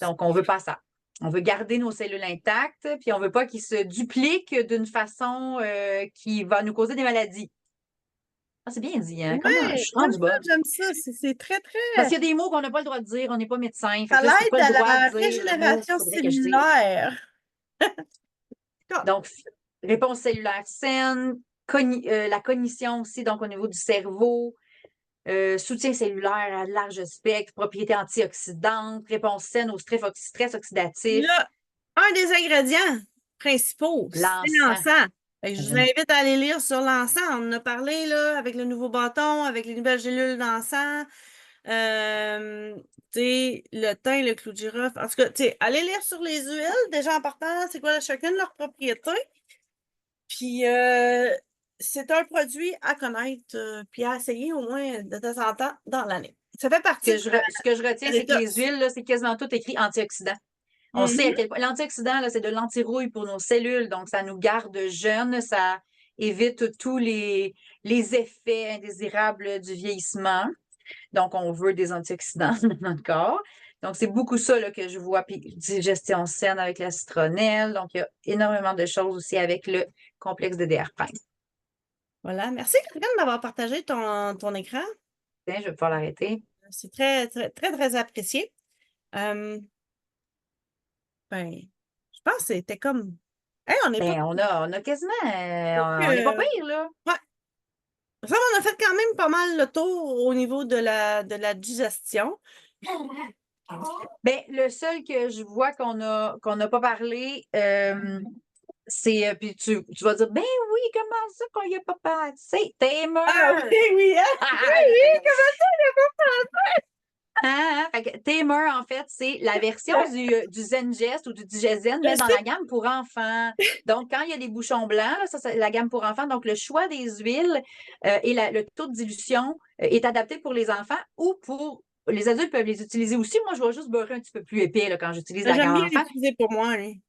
Donc, on ne veut pas ça. On veut garder nos cellules intactes, puis on ne veut pas qu'ils se dupliquent d'une façon qui va nous causer des maladies. Ah, c'est bien dit, hein? Comment je Ouais, suis rendue bonne. j'aime ça. C'est très, Parce très. qu'il y a des mots qu'on n'a pas le droit de dire, on n'est pas médecin. Fait Ça que là, j'ai l'aide pas le à droit de la dire le mot qu'il régénération faudrait que je dise. cellulaire. Donc, réponse cellulaire saine, la cognition aussi, donc au niveau du cerveau, soutien cellulaire à large spectre, propriétés antioxydantes, réponse saine au stress oxydatif, Là, un des ingrédients principaux, c'est l'encens. l'encens. Fait que je vous J'aime. invite à aller lire sur l'encens. On en a parlé là, avec le nouveau bâton, avec les nouvelles gélules d'encens. Euh, tu sais, le thym, le clou de girofle. En tout cas, tu sais, allez lire sur les huiles. Déjà en partant, c'est quoi chacune leurs propriétés. Puis, c'est un produit à connaître, puis à essayer au moins de temps en temps dans l'année. Ça fait partie de Ce que je la retiens, c'est que les détox. huiles, là, c'est quasiment tout écrit antioxydant. On sait à Mhm. quel point. L'antioxydant, là, c'est de l'antirouille pour nos cellules, donc ça nous garde jeunes, ça évite tous les effets indésirables du vieillissement. Donc, on veut des antioxydants dans notre corps. Donc, c'est beaucoup ça là, que je vois. Puis, digestion saine avec la citronnelle. Donc, il y a énormément de choses aussi avec le complexe de DR Prime. Voilà. Merci, Catherine, d'avoir partagé ton écran. Tiens, je vais pouvoir l'arrêter. C'est très, très, très, très apprécié. Euh, ben, je pense que c'était comme. Hey, on n'est pas. Ben, on a quasiment, on n'est pas euh, pire, là. ouais. Ça, on a fait quand même pas mal le tour au niveau de la digestion. Ben, le seul que je vois qu'on n'a pas parlé, c'est, puis tu vas dire, ben oui, comment ça qu'on y a pas pensé? Tamer! Ah oui, oui, hein? Oui, oui, comment ça, Fait que Tamer, en fait, c'est la version il a pas du Zengest ou du Digezen, Je mais dans sais. la gamme pour enfants. Donc, quand il y a des bouchons blancs, là, ça, c'est la gamme pour enfants. Donc, le choix des huiles et le taux de dilution est adapté pour les enfants ou pour les adultes peuvent les utiliser aussi. Moi, je vais juste beurrer un petit peu plus épais là, quand j'utilise la J'aime gamme bien enfant. l'utiliser pour moi, lui.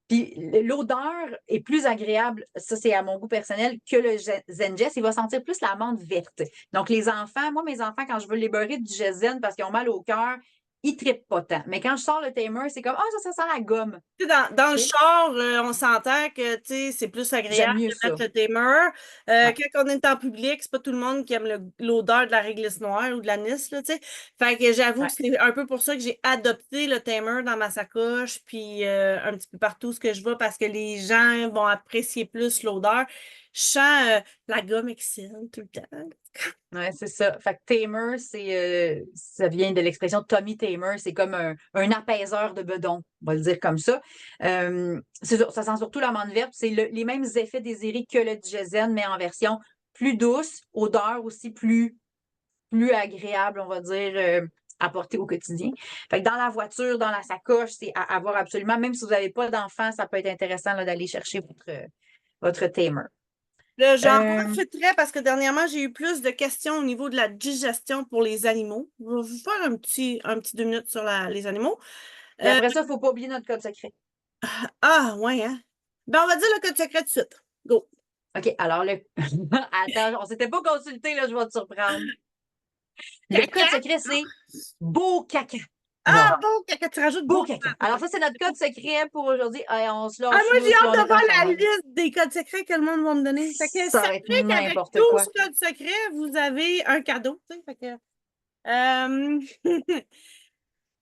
Puis l'odeur est plus agréable, ça c'est à mon goût personnel, que le Zengest. Il va sentir plus la menthe verte. Donc les enfants, moi mes enfants, quand je veux les beurrer du Zen parce qu'ils ont mal au cœur, ils trippent pas tant. Mais quand je sors le Tamer, c'est comme, ah, ça sent la gomme. Tu sais, dans le Tu sais, char, on s'entend que tu sais, c'est plus agréable j'aime mieux de mettre ça. le tamer. Ouais. Quand on est en public, c'est pas tout le monde qui aime l'odeur de la réglisse noire ou de l'anis, là, tu sais. Fait que j'avoue Ouais. que c'est un peu pour ça que j'ai adopté le tamer dans ma sacoche, puis un petit peu partout ce que je vais, parce que les gens vont apprécier plus l'odeur. Je sens la gomme excellente tout le temps. Ouais, c'est ça. Fait que Tamer, ça vient de l'expression Tommy Tamer. C'est comme un apaiseur de bedon, on va le dire comme ça. Ça sent surtout la menthe verte. C'est les mêmes effets désirés que le Digesène, mais en version plus douce, odeur aussi plus agréable, on va dire, à porter au quotidien. Fait que dans la voiture, dans la sacoche, c'est à avoir absolument. Même si vous n'avez pas d'enfant, ça peut être intéressant là, d'aller chercher votre Tamer. Là, j'en Euh, profiterai parce que dernièrement, j'ai eu plus de questions au niveau de la digestion pour les animaux. Je vais vous faire un petit 2 minutes sur les animaux. Puis Euh, après ça, il ne faut pas oublier notre code secret. ouais, hein? Ben, on va dire le code secret tout de suite. Go. OK, alors Attends, on ne s'était pas consulté, là, je vais te surprendre. Le code Caca. secret, c'est beau caca. Ah, Genre, bon, caca, tu rajoutes beau beau. caca. Alors, ça, c'est notre code secret pour aujourd'hui. Hey, on se Ah, lâche moi, j'ai lousse, là, on hâte est de en voir la famille. liste des codes secrets que le monde va me donner. Fait que Ça va être sachez qu'avec n'importe quoi. 12 codes secrets, vous avez un cadeau. Tu sais, fait que, euh,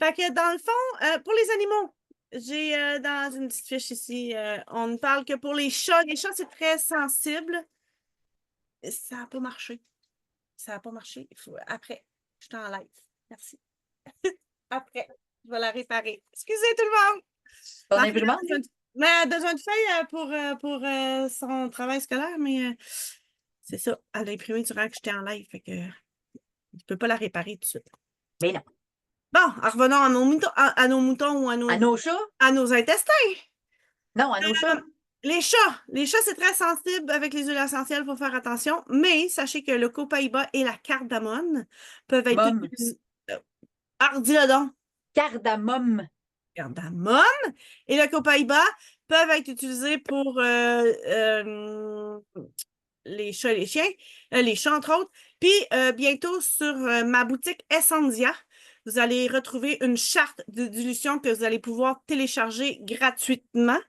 fait que dans le fond, pour les animaux, j'ai dans une petite fiche ici, on ne parle que pour les chats, c'est très sensible. Ça n'a pas marché. Ça n'a pas marché. Après, je t'en live. Merci. Après, je vais la réparer. Excusez tout le monde. Ton Ma fille imprimante, a besoin de, mais elle a besoin de feuilles pour son travail scolaire, mais c'est ça. Elle a imprimé durant que j'étais en live, fait que je ne peux pas la réparer tout de suite. mais non. Bon, revenons à nos moutons ou À nos chats? à nos intestins. Non, à nos chats. Les chats, c'est très sensible avec les huiles essentielles, il faut faire attention. Mais sachez que le copaïba et la cardamone peuvent être Mom. utilisés. Dis-le donc. Cardamome. Cardamone et le copaïba peuvent être utilisés pour les chats et les chiens, les chats entre autres. Puis bientôt sur ma boutique Essendia, vous allez retrouver une charte de dilution que vous allez pouvoir télécharger gratuitement.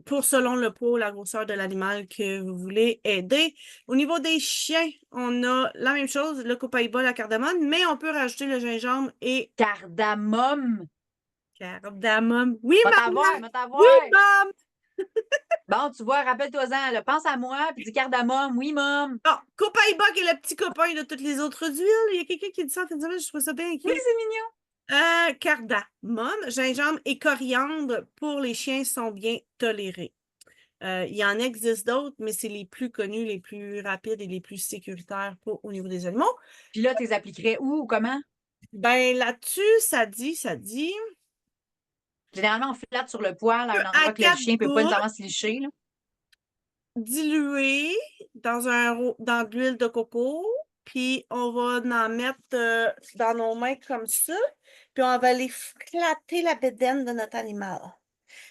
Pour selon le poids ou la grosseur de l'animal que vous voulez aider. Au niveau des chiens, on a la même chose, le copaïba, la cardamome, mais on peut rajouter le gingembre et Cardamome. cardamome. Oui, Va t'avoir, maman! va Oui, t'avoir. maman! Bon, tu vois, rappelle-toi-en, là, pense à moi, puis dis cardamome. Oui, mom. Bon, copaïba qui est le petit copain de toutes les autres huiles. Il y a quelqu'un qui dit ça en fin de semaine, je trouve ça bien Oui, cute. c'est mignon. Cardamome, gingembre et coriandre pour les chiens sont bien tolérés. Il y en existe d'autres, mais c'est les plus connus, les plus rapides et les plus sécuritaires au niveau des animaux. Puis là, tu les appliquerais où ou comment? Ben là-dessus, ça dit Généralement, on flatte sur le poil à un à endroit que le 4 chien ne peut pas gouttes nécessairement se licher, là. diluées dans de l'huile de coco, puis on va en mettre dans nos mains comme ça, puis on va aller flatter la bédaine de notre animal.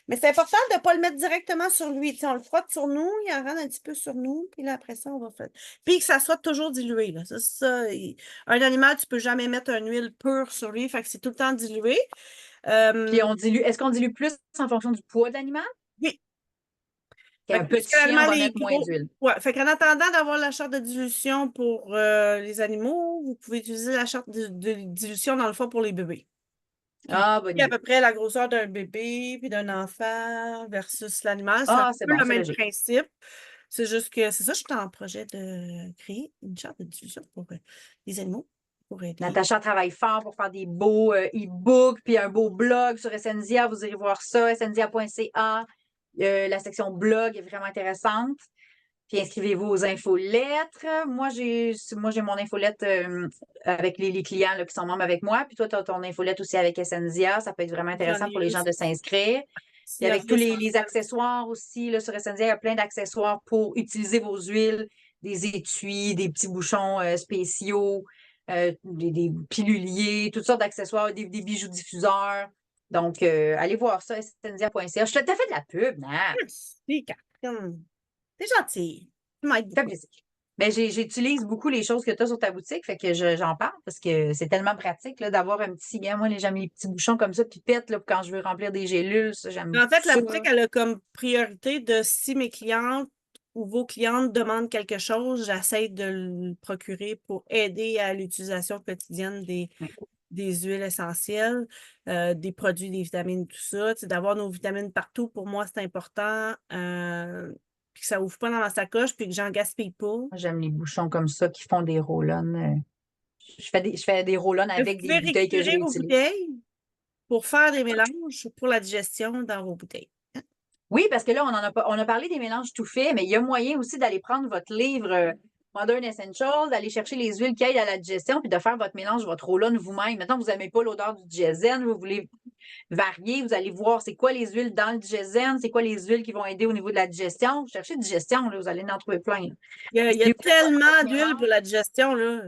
Mais c'est important de ne pas le mettre directement sur lui. Tu sais, on le frotte sur nous, il en rend un petit peu sur nous, puis là, après ça, on va faire. Puis que ça soit toujours dilué. Là. Un animal, tu ne peux jamais mettre une huile pure sur lui, fait que c'est tout le temps dilué. Puis on dilue. Est-ce qu'on dilue plus en fonction du poids de l'animal? Oui. Qu'un Parce que petit chien, on finalement, va les mettre moins gros. d'huile. Ouais, fait qu'en attendant d'avoir la charte de dilution pour les animaux, vous pouvez utiliser la charte de dilution dans le fond pour les bébés. Qui Ah, bonne est à idée. peu près la grosseur d'un bébé puis d'un enfant versus l'animal. C'est un Ah, c'est peu bon, le c'est même logique. principe. C'est juste que c'est ça, je suis en projet de créer une charte de dilution pour les animaux, pour aider. Natacha travaille fort pour faire des beaux e-books, puis un beau blog sur Essendia. Vous irez voir ça, essendia.ca. La section blog est vraiment intéressante. Puis inscrivez-vous aux infolettres. Moi, j'ai mon infolette avec les clients là, qui sont membres avec moi. Puis toi, tu as ton infolette aussi avec Essendia. Ça peut être vraiment J'en intéressant ai pour les une gens de s'inscrire. Puis avec tous service en les accessoires aussi, là, sur Essendia, il y a plein d'accessoires pour utiliser vos huiles, des étuis, des petits bouchons spéciaux, des piluliers, toutes sortes d'accessoires, des bijoux diffuseurs. Donc, allez voir ça, essendia.ca. Je te fait de la pub, Nat. Merci, Catherine. T'es gentille. Tu m'aides Ça fait beaucoup. plaisir. Ben, j'utilise beaucoup les choses que tu as sur ta boutique, fait que j'en parle parce que c'est tellement pratique là, d'avoir un petit gars. Moi, j'aime les petits bouchons comme ça, pipettes, là, quand je veux remplir des gélules, ça, j'aime En fait, la ça. boutique, elle a comme priorité de si mes clientes ou vos clientes demandent quelque chose, j'essaie de le procurer pour aider à l'utilisation quotidienne des huiles essentielles, des produits, des vitamines, tout ça. Tu sais, d'avoir nos vitamines partout, pour moi, c'est important. Puis que ça ouvre pas dans ma sacoche, puis que j'en gaspille pas. J'aime les bouchons comme ça qui font des roll-on. Je fais des roll-on Vous avec des pouvez bouteilles que je récupérer vos réutilise. bouteilles pour faire des mélanges pour la digestion dans vos bouteilles. Oui, parce que là, on a parlé des mélanges tout faits, mais il y a moyen aussi d'aller prendre votre livre Modern Essentials, d'aller chercher les huiles qui aident à la digestion, puis de faire votre mélange, votre roll-on vous-même. Maintenant, vous n'aimez pas l'odeur du diesel, vous voulez varier, vous allez voir c'est quoi les huiles dans le diesel, c'est quoi les huiles qui vont aider au niveau de la digestion. Vous cherchez digestion, là, vous allez en trouver plein. Là. Il y a Puis vous faites votre tellement d'huile pour mélange. la digestion, là.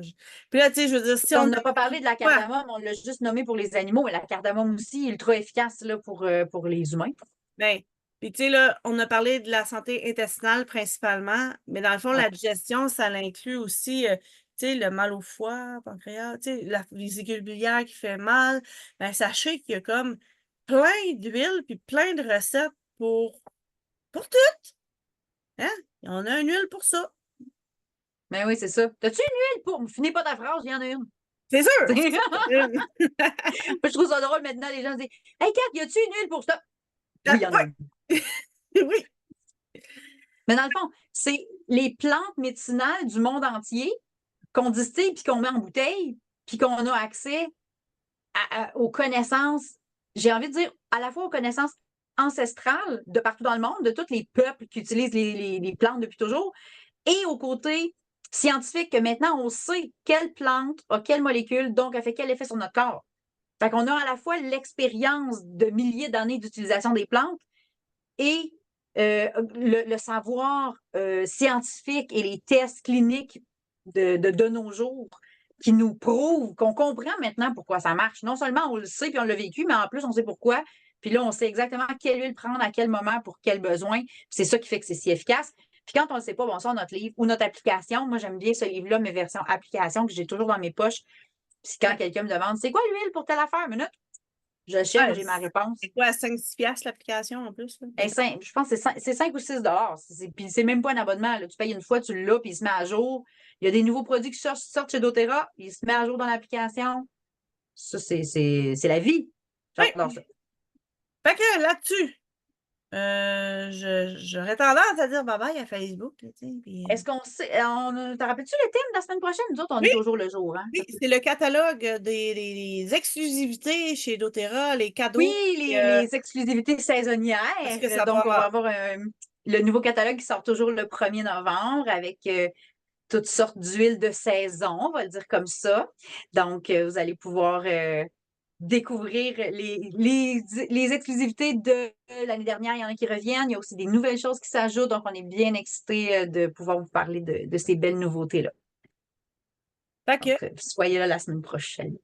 Puis là, tu sais, je veux dire, si On on n'a a pas parlé de la quoi? cardamome, on l'a juste nommé pour les animaux, mais la cardamome aussi est ultra efficace là, pour les humains. Ben, puis tu sais, là, on a parlé de la santé intestinale principalement, mais dans le fond, Ouais. la digestion, ça l'inclut aussi, tu sais, le mal au foie, pancréas, tu sais, la vésicule biliaire qui fait mal. Ben, sachez qu'il y a comme plein d'huiles puis plein de recettes pour tout, hein? On a une huile pour ça. Mais oui, c'est ça. T'as-tu une huile pour. Finis pas ta phrase, il y en a une. C'est sûr! Moi, C'est sûr, une. je trouve ça drôle maintenant, les gens disent Hey Kat, y a-tu une huile pour ça? Oui, il y en a Ouais, une. oui. Mais dans le fond, c'est les plantes médicinales du monde entier qu'on distille puis qu'on met en bouteille, puis qu'on a accès aux connaissances, j'ai envie de dire, à la fois aux connaissances ancestrales de partout dans le monde, de tous les peuples qui utilisent les plantes depuis toujours, et au côté scientifique que maintenant on sait quelle plante a quelle molécule, donc a fait quel effet sur notre corps. Fait qu'on a à la fois l'expérience de milliers d'années d'utilisation des plantes et le savoir scientifique et les tests cliniques de nos jours qui nous prouvent qu'on comprend maintenant pourquoi ça marche. Non seulement on le sait puis on l'a vécu, mais en plus on sait pourquoi. Puis là, on sait exactement quelle huile prendre à quel moment pour quel besoin. C'est ça qui fait que c'est si efficace. Puis quand on ne le sait pas, bon, on sort notre livre ou notre application. Moi, j'aime bien ce livre-là, mes versions applications que j'ai toujours dans mes poches. Puis quand quelqu'un me demande c'est quoi l'huile pour telle affaire, minute, je cherche, Ouais, j'ai ma réponse. c'est quoi, 5-6 piastres l'application en plus? Là? Je pense que c'est 5 ou 6 dollars. Puis c'est même pas un abonnement. Là. Tu payes une fois, tu l'as, puis il se met à jour. Il y a des nouveaux produits qui sortent chez doTERRA, il se met à jour dans l'application. Ça, c'est la vie. J'adore Oui. ça. Fait que là-dessus, j'aurais tendance à dire bye-bye à Facebook. Là, tu sais, puis, Est-ce qu'on sait. T'as rappelles-tu le thème de la semaine prochaine? Nous autres, on Oui, est toujours le jour, hein? oui, c'est le catalogue des exclusivités chez doTERRA, les Oui, cadeaux. les exclusivités Parce saisonnières. que ça Donc, on va va. avoir le nouveau catalogue qui sort toujours le 1er novembre avec toutes sortes d'huiles de saison, on va le dire comme ça. Donc, vous allez pouvoir découvrir les exclusivités de l'année dernière. Il y en a qui reviennent. Il y a aussi des nouvelles choses qui s'ajoutent. Donc, on est bien excités de pouvoir vous parler de ces belles nouveautés-là. Fait que Donc, soyez là la semaine prochaine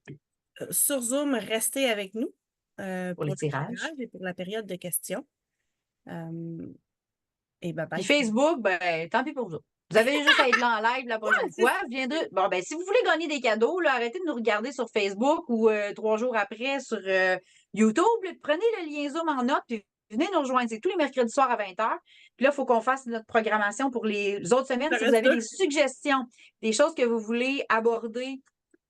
sur Zoom, restez avec nous pour pour les le tirages. tirage et pour la période de questions. Et Puis bye-bye. Facebook, ben, tant pis pour vous. Vous avez juste à être là en live la prochaine C'est fois. ça. Bon, ben, si vous voulez gagner des cadeaux, là, arrêtez de nous regarder sur Facebook ou 3 jours après sur YouTube. Prenez le lien Zoom en note et venez nous rejoindre. C'est tous les mercredis soirs à 20h. Puis là, il faut qu'on fasse notre programmation pour les autres semaines. Si vous avez des suggestions, des choses que vous voulez aborder,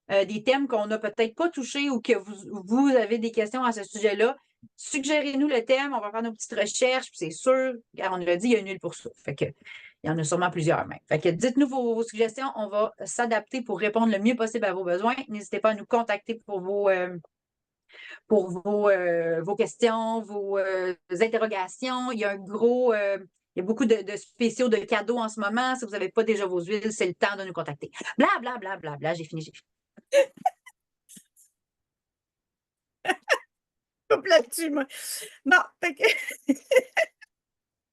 des thèmes qu'on n'a peut-être pas touchés ou que vous avez des questions à ce sujet-là, suggérez-nous le thème, on va faire nos petites recherches, puis c'est sûr, car on l'a dit, il y a nul pour ça. Fait que, il y en a sûrement plusieurs même. Fait que dites-nous vos suggestions, on va s'adapter pour répondre le mieux possible à vos besoins. N'hésitez pas à nous contacter pour vos questions, vos interrogations. Il y a il y a beaucoup de spéciaux de cadeaux en ce moment. Si vous n'avez pas déjà vos huiles, c'est le temps de nous contacter. Bla, bla, bla, bla, bla. J'ai fini. Coupe là-dessus, moi. Bon, fait que